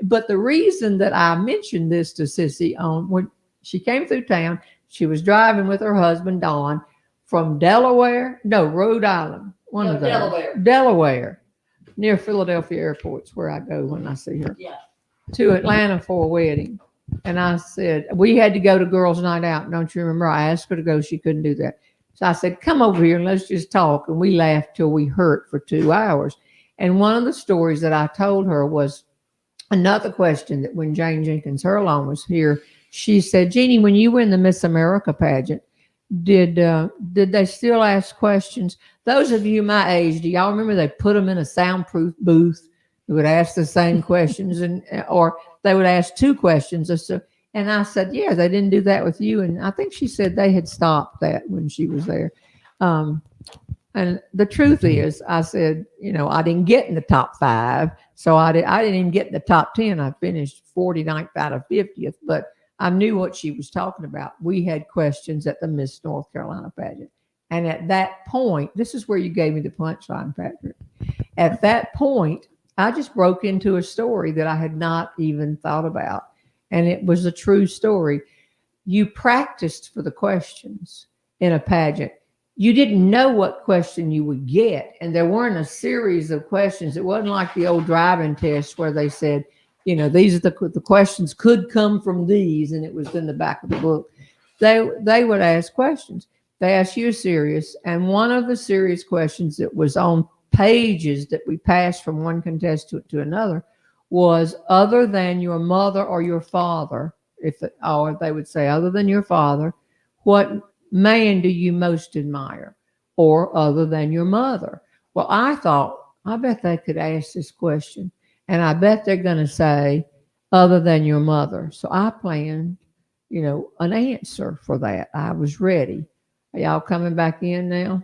Speaker 2: But the reason that I mentioned this to Sissy when she came through town, she was driving with her husband, Don, from Rhode Island. Delaware, near Philadelphia Airport's where I go when I see her.
Speaker 3: Yeah.
Speaker 2: To Atlanta for a wedding. And I said, we had to go to girls' night out. Don't you remember? I asked her to go. She couldn't do that. So I said, come over here and let's just talk. And we laughed till we hurt for 2 hours. And one of the stories that I told her was another question that when Jane Jenkins Hurlong was here, she said, Jeannie, when you were in the Miss America pageant, did they still ask questions? Those of you my age, do y'all remember they put them in a soundproof booth? They would ask the same questions or they would ask 2 questions. And I said, yeah, they didn't do that with you. And I think she said they had stopped that when she was there. And the truth is, I said, I didn't get in the top 5. So I didn't even get in the top 10. I finished 49th out of 50th, but I knew what she was talking about. We had questions at the Miss North Carolina pageant. And at that point, this is where you gave me the punchline, Patrick. At that point, I just broke into a story that I had not even thought about. And it was a true story. You practiced for the questions in a pageant. You didn't know what question you would get. And there weren't a series of questions. It wasn't like the old driving test where they said, these are the questions could come from these. And it was in the back of the book. They would ask questions. They asked you a series. And one of the serious questions that was on pages that we passed from one contestant to another was, other than your mother or your father, or they would say, other than your father, what man do you most admire? Or other than your mother? Well, I thought, I bet they could ask this question. And I bet they're going to say, other than your mother. So I planned, an answer for that. I was ready. Are y'all coming back in now?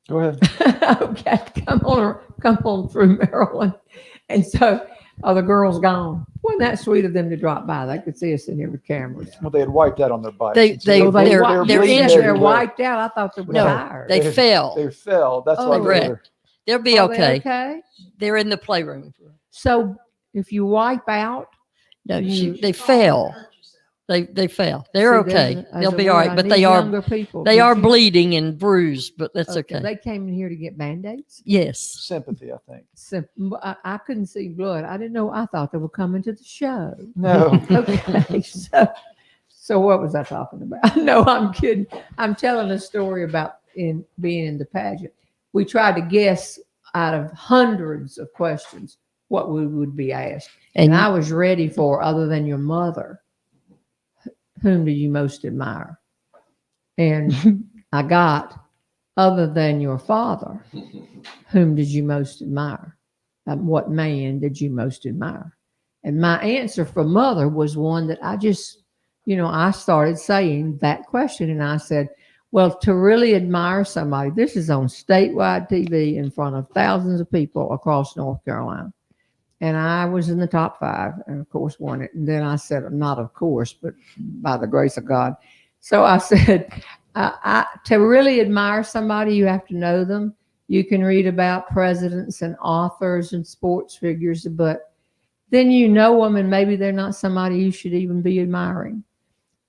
Speaker 4: Go ahead.
Speaker 2: Okay, come on through, Maryland. And so, are the girls gone? Wasn't that sweet of them to drop by? They could see us in here with cameras.
Speaker 4: Well, they had wiped out on their bikes.
Speaker 2: They're
Speaker 3: injured.
Speaker 2: wiped out. I thought they were tired.
Speaker 3: They fell.
Speaker 4: They fell. That's why
Speaker 3: they'll be okay.
Speaker 2: Okay.
Speaker 3: They're in the playroom.
Speaker 2: So if you wipe out,
Speaker 3: no, they fell. They fell. They're
Speaker 2: See,
Speaker 3: okay.
Speaker 2: there's
Speaker 3: They'll
Speaker 2: a
Speaker 3: be all
Speaker 2: word.
Speaker 3: right.
Speaker 2: I
Speaker 3: But
Speaker 2: need
Speaker 3: they
Speaker 2: younger people.
Speaker 3: they
Speaker 2: Did
Speaker 3: are
Speaker 2: you-
Speaker 3: bleeding and bruised. But that's okay.
Speaker 2: They came in here to get Band-Aids.
Speaker 3: Yes.
Speaker 4: Sympathy, I think.
Speaker 2: I couldn't see blood. I didn't know. I thought they were coming to the show.
Speaker 4: No.
Speaker 2: Okay, so what was I talking about? No, I'm kidding. I'm telling a story about being in the pageant. We tried to guess out of hundreds of questions what we would be asked, and I was ready for, other than your mother, whom do you most admire? And I got, other than your father, whom did you most admire? What man did you most admire? And my answer for mother was one that I just, I started saying that question, and I said, well, to really admire somebody, this is on statewide TV in front of thousands of people across North Carolina. And I was in the top 5 and, of course, won it. And then I said, not of course, but by the grace of God. So I said, to really admire somebody, you have to know them. You can read about presidents and authors and sports figures, but then you know them, and maybe they're not somebody you should even be admiring.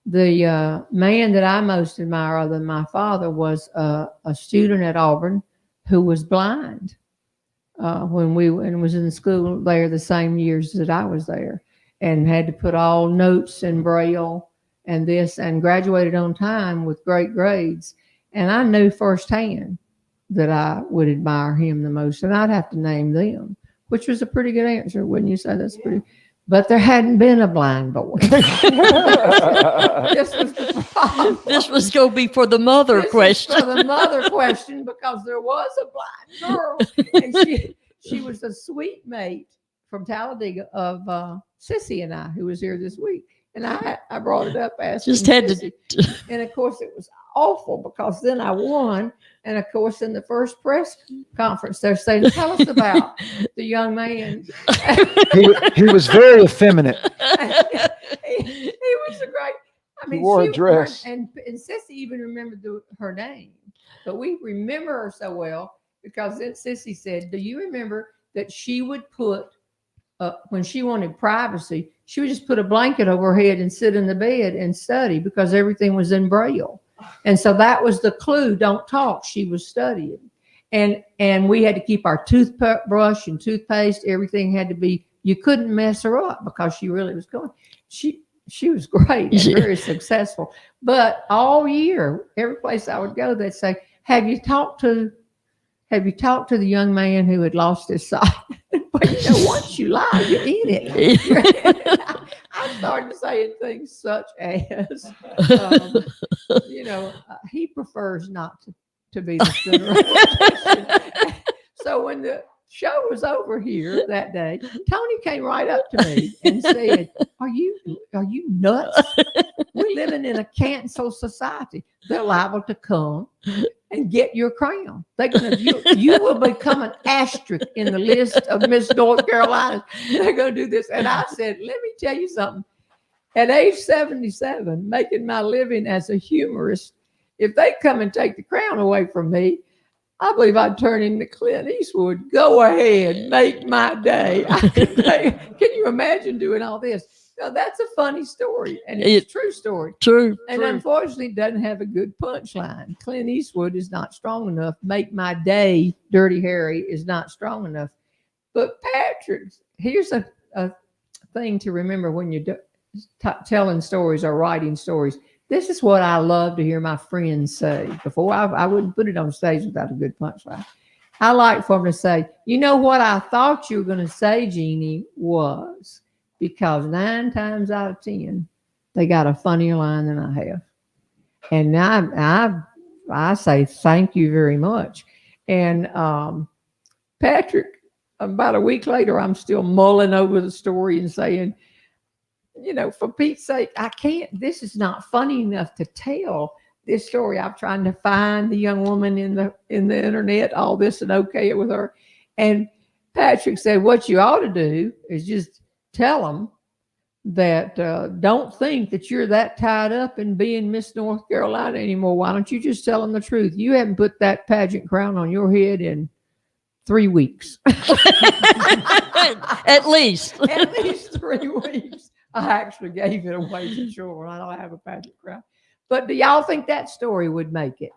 Speaker 2: The man that I most admire, other than my father, was a student at Auburn who was blind and was in school there the same years that I was there, and had to put all notes in Braille and this, and graduated on time with great grades. And I knew firsthand that I would admire him the most, and I'd have to name them, which was a pretty good answer, wouldn't you say? That's pretty. But there hadn't been a blind boy. This was the problem.
Speaker 3: This was going to be for the mother question.
Speaker 2: For the mother question, because there was a blind girl, and she was a sweet mate from Talladega of Sissy and I, who was here this week. And I brought it up, asking
Speaker 3: Just had
Speaker 2: Sissy. And of course, it was awful, because then I won. And of course, in the first press conference, they're saying, tell us about the young man.
Speaker 4: He was very effeminate.
Speaker 2: he was a great,
Speaker 4: he wore a dress.
Speaker 2: And Sissy even remembered her name. But we remember her so well because then Sissy said, do you remember that she would put, when she wanted privacy, she would just put a blanket over her head and sit in the bed and study, because everything was in Braille. And so that was the clue. Don't talk. She was studying. And we had to keep our toothbrush and toothpaste. Everything had to be, you couldn't mess her up, because she really was going. She was great and very successful. But all year, every place I would go, they'd say, have you talked to the young man who had lost his sight? But once you lie, you're in it. I started saying things such as, he prefers not to be the center of attention. So when the show was over here that day, Tony came right up to me and said, are you nuts? We're living in a cancel society. They're liable to come and get your crown. They're gonna, you will become an asterisk in the list of Miss North Carolina. They're gonna do this. And I said, let me tell you something. At age 77, making my living as a humorist, if they come and take the crown away from me, I believe I'd turn into Clint Eastwood. Go ahead, make my day. Can you imagine doing all this? Now, that's a funny story, and it's a true story.
Speaker 3: True.
Speaker 2: And unfortunately, it doesn't have a good punchline. Clint Eastwood is not strong enough. Make my day, Dirty Harry, is not strong enough. But Patrick, here's a thing to remember when you're telling stories or writing stories. This is what I love to hear my friends say. Before I wouldn't put it on stage without a good punchline. I like for them to say, you know what I thought you were going to say, Jeannie, was, because 9 times out of 10, they got a funnier line than I have. And I say, thank you very much. And Patrick, about a week later, I'm still mulling over the story and saying, for Pete's sake, I can't, this is not funny enough to tell this story. I'm trying to find the young woman in the internet, all this, and okay it with her. And Patrick said, what you ought to do is just tell them that don't think that you're that tied up in being Miss North Carolina anymore. Why don't you just tell them the truth? You haven't put that pageant crown on your head in 3 weeks.
Speaker 3: At least.
Speaker 2: At least 3 weeks. I actually gave it away to children. I don't have a pageant crowd. But do y'all think that story would make it?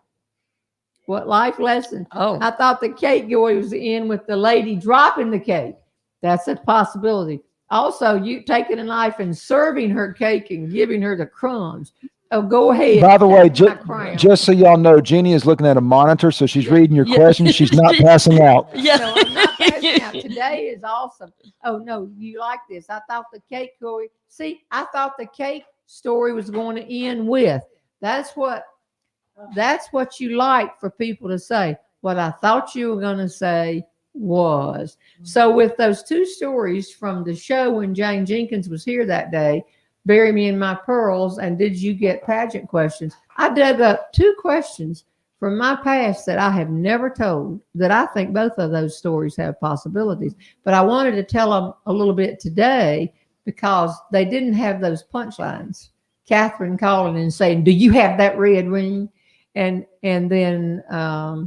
Speaker 2: What life lesson?
Speaker 3: Oh.
Speaker 2: I thought the cake joy was in with the lady dropping the cake. That's a possibility. Also, you taking a knife and serving her cake and giving her the crumbs. Oh, go ahead.
Speaker 4: By the way, just so y'all know, Jeannie is looking at a monitor, so she's reading your questions. She's not passing out.
Speaker 3: Yeah.
Speaker 2: No, I'm not passing out. Today is awesome. Oh, no, you like this. I thought the cake story. See, I thought the cake story was going to end with. That's what you like for people to say. What I thought you were going to say was. So with those two stories from the show when Jane Jenkins was here that day, Bury Me in My Pearls, and Did You Get Pageant Questions, I dug up two questions from my past that I have never told, that I think both of those stories have possibilities. But I wanted to tell them a little bit today because they didn't have those punchlines. Catherine calling and saying, do you have that red ring? And then, I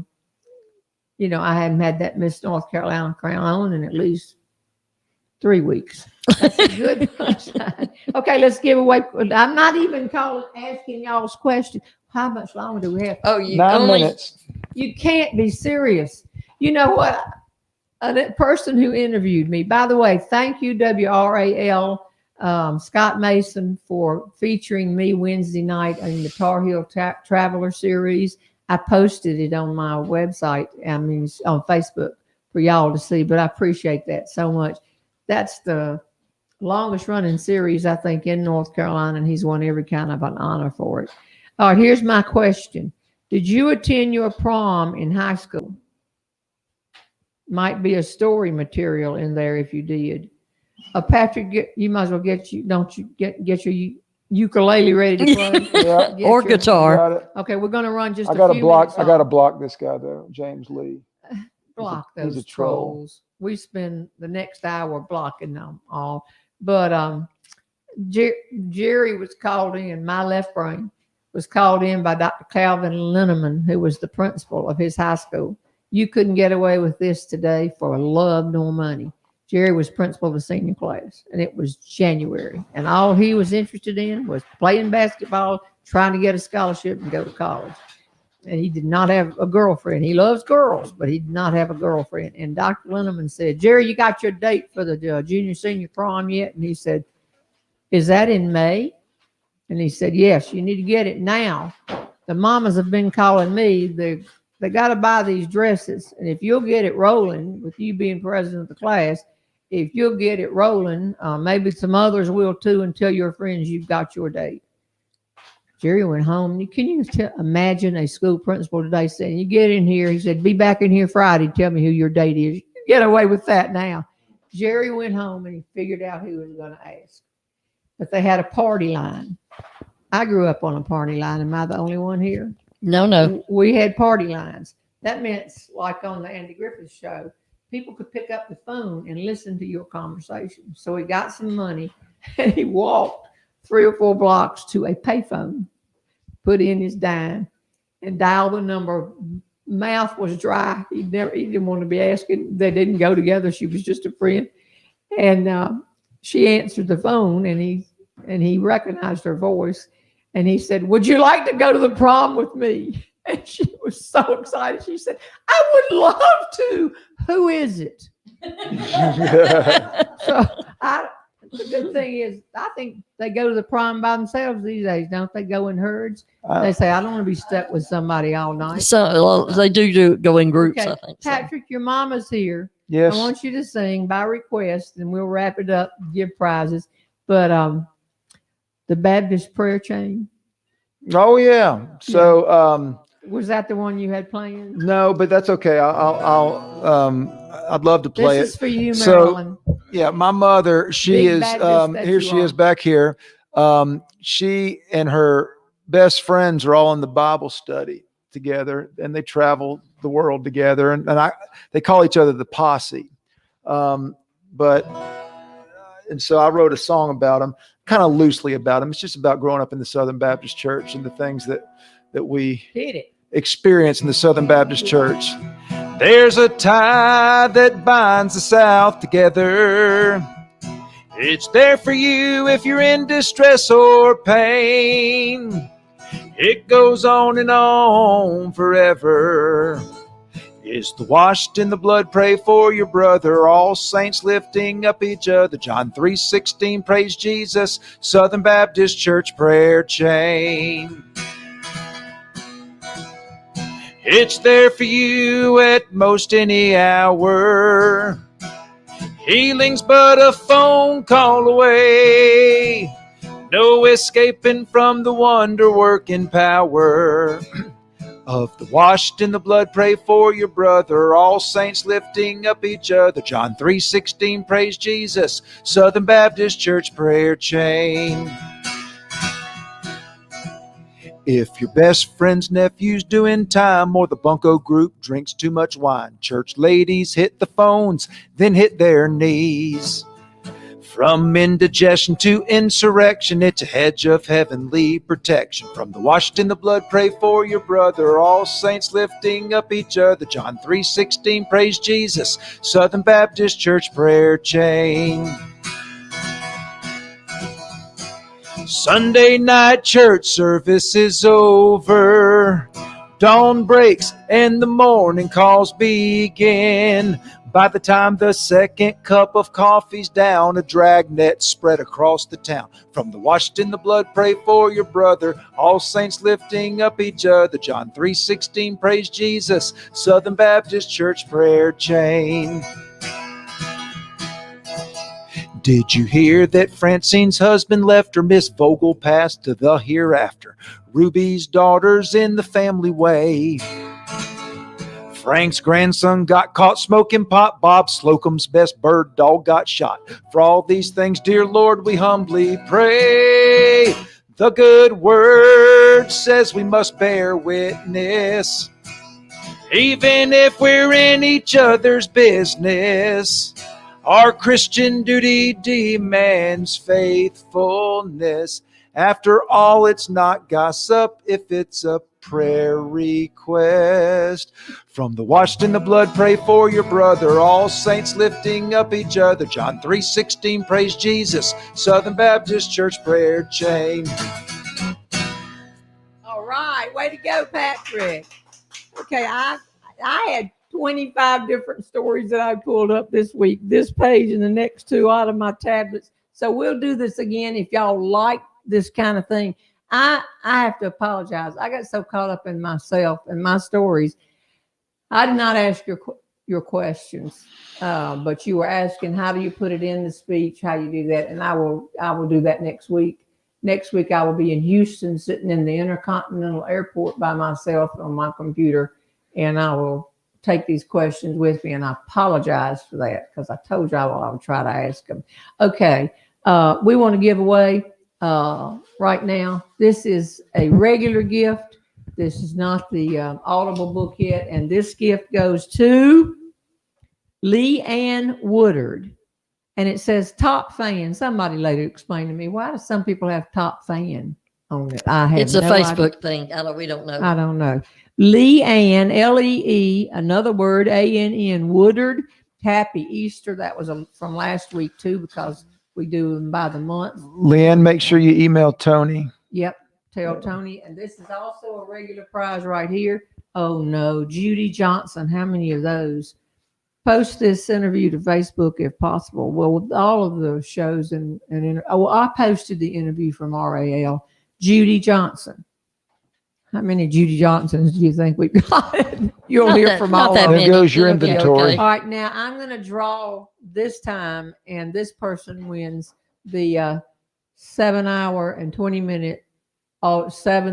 Speaker 2: hadn't had that Miss North Carolina crown on in at least 3 weeks. That's a good punchline. Okay, let's give away. I'm not even asking y'all's question. How much longer do we have?
Speaker 3: Oh, you
Speaker 4: 9 minutes.
Speaker 2: You can't be serious. You know what? A person who interviewed me, by the way, thank you, WRAL, Scott Mason, for featuring me Wednesday night in the Tar Heel Traveler series. I posted it on my website, on Facebook for y'all to see, but I appreciate that so much. That's the longest running series, I think, in North Carolina, and he's won every kind of an honor for it. All right, here's my question. Did you attend your prom in high school? Might be a story material in there if you did. Patrick, you might as well get your ukulele ready to play.
Speaker 4: Yeah.
Speaker 3: Or guitar.
Speaker 2: Okay, we're going to run just
Speaker 4: I got
Speaker 2: a
Speaker 4: to
Speaker 2: few
Speaker 4: block.
Speaker 2: minutes
Speaker 4: I got to
Speaker 2: on.
Speaker 4: block this guy though, James Lee.
Speaker 2: Block
Speaker 4: he's
Speaker 2: those
Speaker 4: a troll.
Speaker 2: trolls. We spend the next hour blocking them all. But Jerry was called in. My left brain was called in by Dr. Calvin Linneman, who was the principal of his high school. You couldn't get away with this today for love nor money. Jerry was principal of the senior class, and it was January. And all he was interested in was playing basketball, trying to get a scholarship and go to college. And he did not have a girlfriend. He loves girls, but he did not have a girlfriend. And Dr. Linneman said, Jerry, you got your date for the junior senior prom yet? And he said, is that in May? And he said, yes, you need to get it now. The mamas have been calling me. They got to buy these dresses. And if you'll get it rolling, with you being president of the class, if you'll get it rolling, maybe some others will too, and tell your friends you've got your date. Jerry went home. Can you imagine a school principal today saying, you get in here, he said, be back in here Friday, tell me who your date is. You get away with that now. Jerry went home and he figured out who was going to ask. But they had a party line. I grew up on a party line. Am I the only one here?
Speaker 3: No.
Speaker 2: We had party lines. That meant, like on the Andy Griffith show, people could pick up the phone and listen to your conversation. So he got some money and he walked 3 or 4 blocks to a payphone, put in his dime, and dialed the number. Mouth was dry. He didn't want to be asking. They didn't go together. She was just a friend. And she answered the phone, and he recognized her voice. And he said, would you like to go to the prom with me? And she was so excited. She said, I would love to. Who is it? So the good thing is, I think they go to the prom by themselves these days, don't they? Go in herds. They say, I don't want to be stuck with somebody all night.
Speaker 3: So they do go in groups, okay. I think.
Speaker 2: Patrick, your mama's here.
Speaker 4: Yes.
Speaker 2: I want you to sing by request, and we'll wrap it up, give prizes. But the Baptist prayer chain.
Speaker 4: Oh yeah. So
Speaker 2: was that the one you had planned?
Speaker 4: No, but that's okay. I'd love to play it.
Speaker 2: This is for you, Marilyn.
Speaker 4: So, yeah, my mother, she is here. She is back here. She and her best friends are all in the Bible study together, and they travel the world together. And they call each other the posse. And so I wrote a song about them, kind of loosely about them. It's just about growing up in the Southern Baptist Church and the things that we experience in the Southern Baptist Church. There's a tie that binds the South together. It's there for you if you're in distress or pain. It goes on and on forever. Is the washed in the blood, pray for your brother, all saints lifting up each other. John 3:16, praise Jesus, Southern Baptist Church prayer chain. It's there for you at most any hour. Healing's but a phone call away. No escaping from the wonder-working power of the washed in the blood, pray for your brother, all saints lifting up each other. John 3:16, praise Jesus, Southern Baptist Church prayer chain. If your best friend's nephew's doing time, or the bunco group drinks too much wine, church ladies hit the phones, then hit their knees. From indigestion to insurrection, it's a hedge of heavenly protection. From the washed in the blood, pray for your brother, all saints lifting up each other. John 3:16, praise Jesus, Southern Baptist Church prayer chain. Sunday night church service is over. Dawn breaks and the morning calls begin. By the time the second cup of coffee's down, a dragnet spread across the town. From the washed in the blood, pray for your brother, all saints lifting up each other. John 3:16, praise Jesus, Southern Baptist Church prayer chain. Did you hear that Francine's husband left her? Miss Vogel passed to the hereafter. Ruby's daughter's in the family way. Frank's grandson got caught smoking pot. Bob Slocum's best bird dog got shot. For all these things, dear Lord, we humbly pray. The good word says we must bear witness, even if we're in each other's business. Our Christian duty demands faithfulness. After all, it's not gossip if it's a prayer request. From the washed in the blood, pray for your brother, all saints lifting up each other. John 3:16, praise Jesus, Southern Baptist Church prayer chain.
Speaker 2: All right, way to go, Patrick. Okay, I had 25 different stories that I pulled up this week, this page and the next two out of my tablets. So we'll do this again if y'all like this kind of thing. I have to apologize. I got so caught up in myself and my stories. I did not ask your questions, but you were asking how do you put it in the speech, how you do that, and I will do that next week. Next week I will be in Houston, sitting in the Intercontinental Airport by myself on my computer, and I will take these questions with me, and I apologize for that because I told y'all I would try to ask them. Okay, we want to give away right now. This is a regular gift. This is not the Audible book yet, and this gift goes to Lee Ann Woodard, and it says top fan. Somebody later explained to me, why do some people have top fan on it?
Speaker 3: It's a Facebook thing. We don't know.
Speaker 2: I don't know. Lee Ann, Lee, another word, Ann, Woodard. Happy Easter. That was from last week too, because we do them by the month.
Speaker 4: Leanne, make sure you email Tony.
Speaker 2: Yep, tell Tony. And this is also a regular prize right here. Oh no, Judy Johnson. How many of those? Post this interview to Facebook if possible. Well, with all of the shows I posted the interview from RAL. Judy Johnson. How many Judy Johnsons do you think we've got? You'll hear from all of them.
Speaker 4: There goes your inventory.
Speaker 2: Okay. All right, now I'm going to draw this time, and this person wins the 7 hour and 20 minute, 7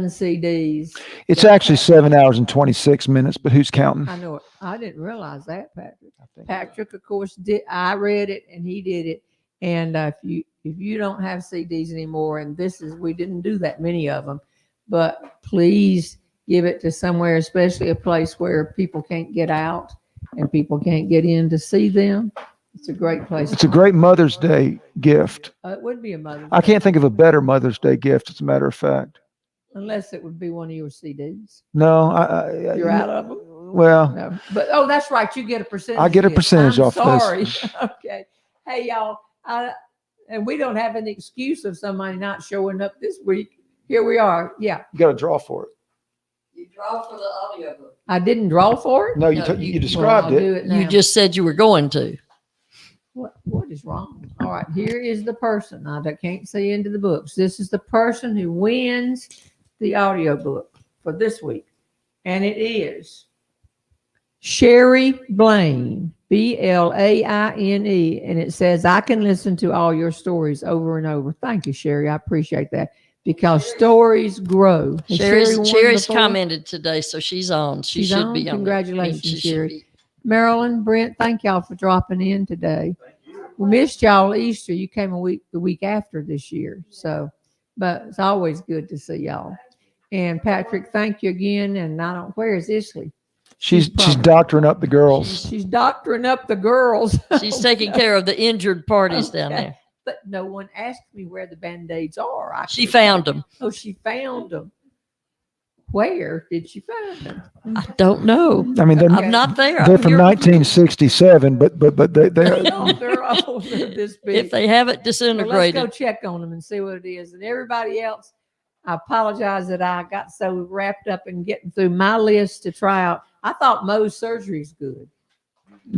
Speaker 2: CDs.
Speaker 4: It's actually 7 hours and 26 minutes, but who's counting?
Speaker 2: I know it. I didn't realize that, Patrick. Patrick, of course, did. I read it, and he did it. And if you don't have CDs anymore, and we didn't do that many of them. But please give it to somewhere, especially a place where people can't get out and people can't get in to see them. It's a great place.
Speaker 4: It's a great Mother's Day gift.
Speaker 2: It would be a Mother's Day.
Speaker 4: I can't think of a better Mother's Day gift, as a matter of fact.
Speaker 2: Unless it would be one of your CDs.
Speaker 4: No.
Speaker 2: You're out of them?
Speaker 4: Well.
Speaker 2: No. But, that's right. You get a percentage.
Speaker 4: I get a percentage off
Speaker 2: sorry.
Speaker 4: this.
Speaker 2: Okay. Hey, y'all. And we don't have an excuse of somebody not showing up this week. Here we are. Yeah.
Speaker 4: You got to draw for it.
Speaker 3: You draw for the audiobook.
Speaker 2: I didn't draw for it.
Speaker 4: No, you described it.
Speaker 2: Do it now.
Speaker 3: You just said you were going to.
Speaker 2: What is wrong? All right, here is the person. I can't see into the books. This is the person who wins the audiobook for this week. And it is Sherry Blaine, Blaine. And it says, I can listen to all your stories over and over. Thank you, Sherry. I appreciate that because stories grow.
Speaker 3: Sherry's commented today, so she's on. She should be on.
Speaker 2: Congratulations, Sherry. Marilyn, Brent, thank y'all for dropping in today. We missed y'all Easter. You came the week after this year. So, but it's always good to see y'all. And Patrick, thank you again. And where is Isley?
Speaker 4: She's doctoring up the girls.
Speaker 2: She's doctoring up the girls.
Speaker 3: She's taking care of the injured parties down there.
Speaker 2: But no one asked me where the Band-Aids are.
Speaker 3: She found them.
Speaker 2: Oh, she found them. Where did she find them?
Speaker 3: I don't know.
Speaker 4: I mean,
Speaker 3: I'm not there.
Speaker 4: They're from 1967, but they're
Speaker 2: they're older this big.
Speaker 3: If they haven't disintegrated.
Speaker 2: Let's go check on them and see what it is. And everybody else, I apologize that I got so wrapped up in getting through my list to try out. I thought Mohs surgery is good.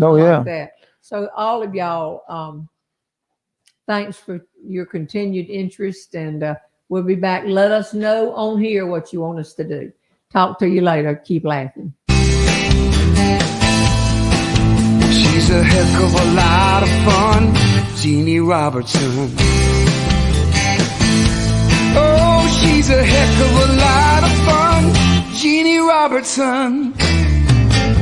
Speaker 4: Oh, yeah.
Speaker 2: Like that. So all of y'all, thanks for your continued interest, and we'll be back. Let us know on here what you want us to do. Talk to you later. Keep laughing.
Speaker 1: She's a heck of a lot of fun, Jeanne Robertson. Oh, she's a heck of a lot of fun, Jeanne Robertson.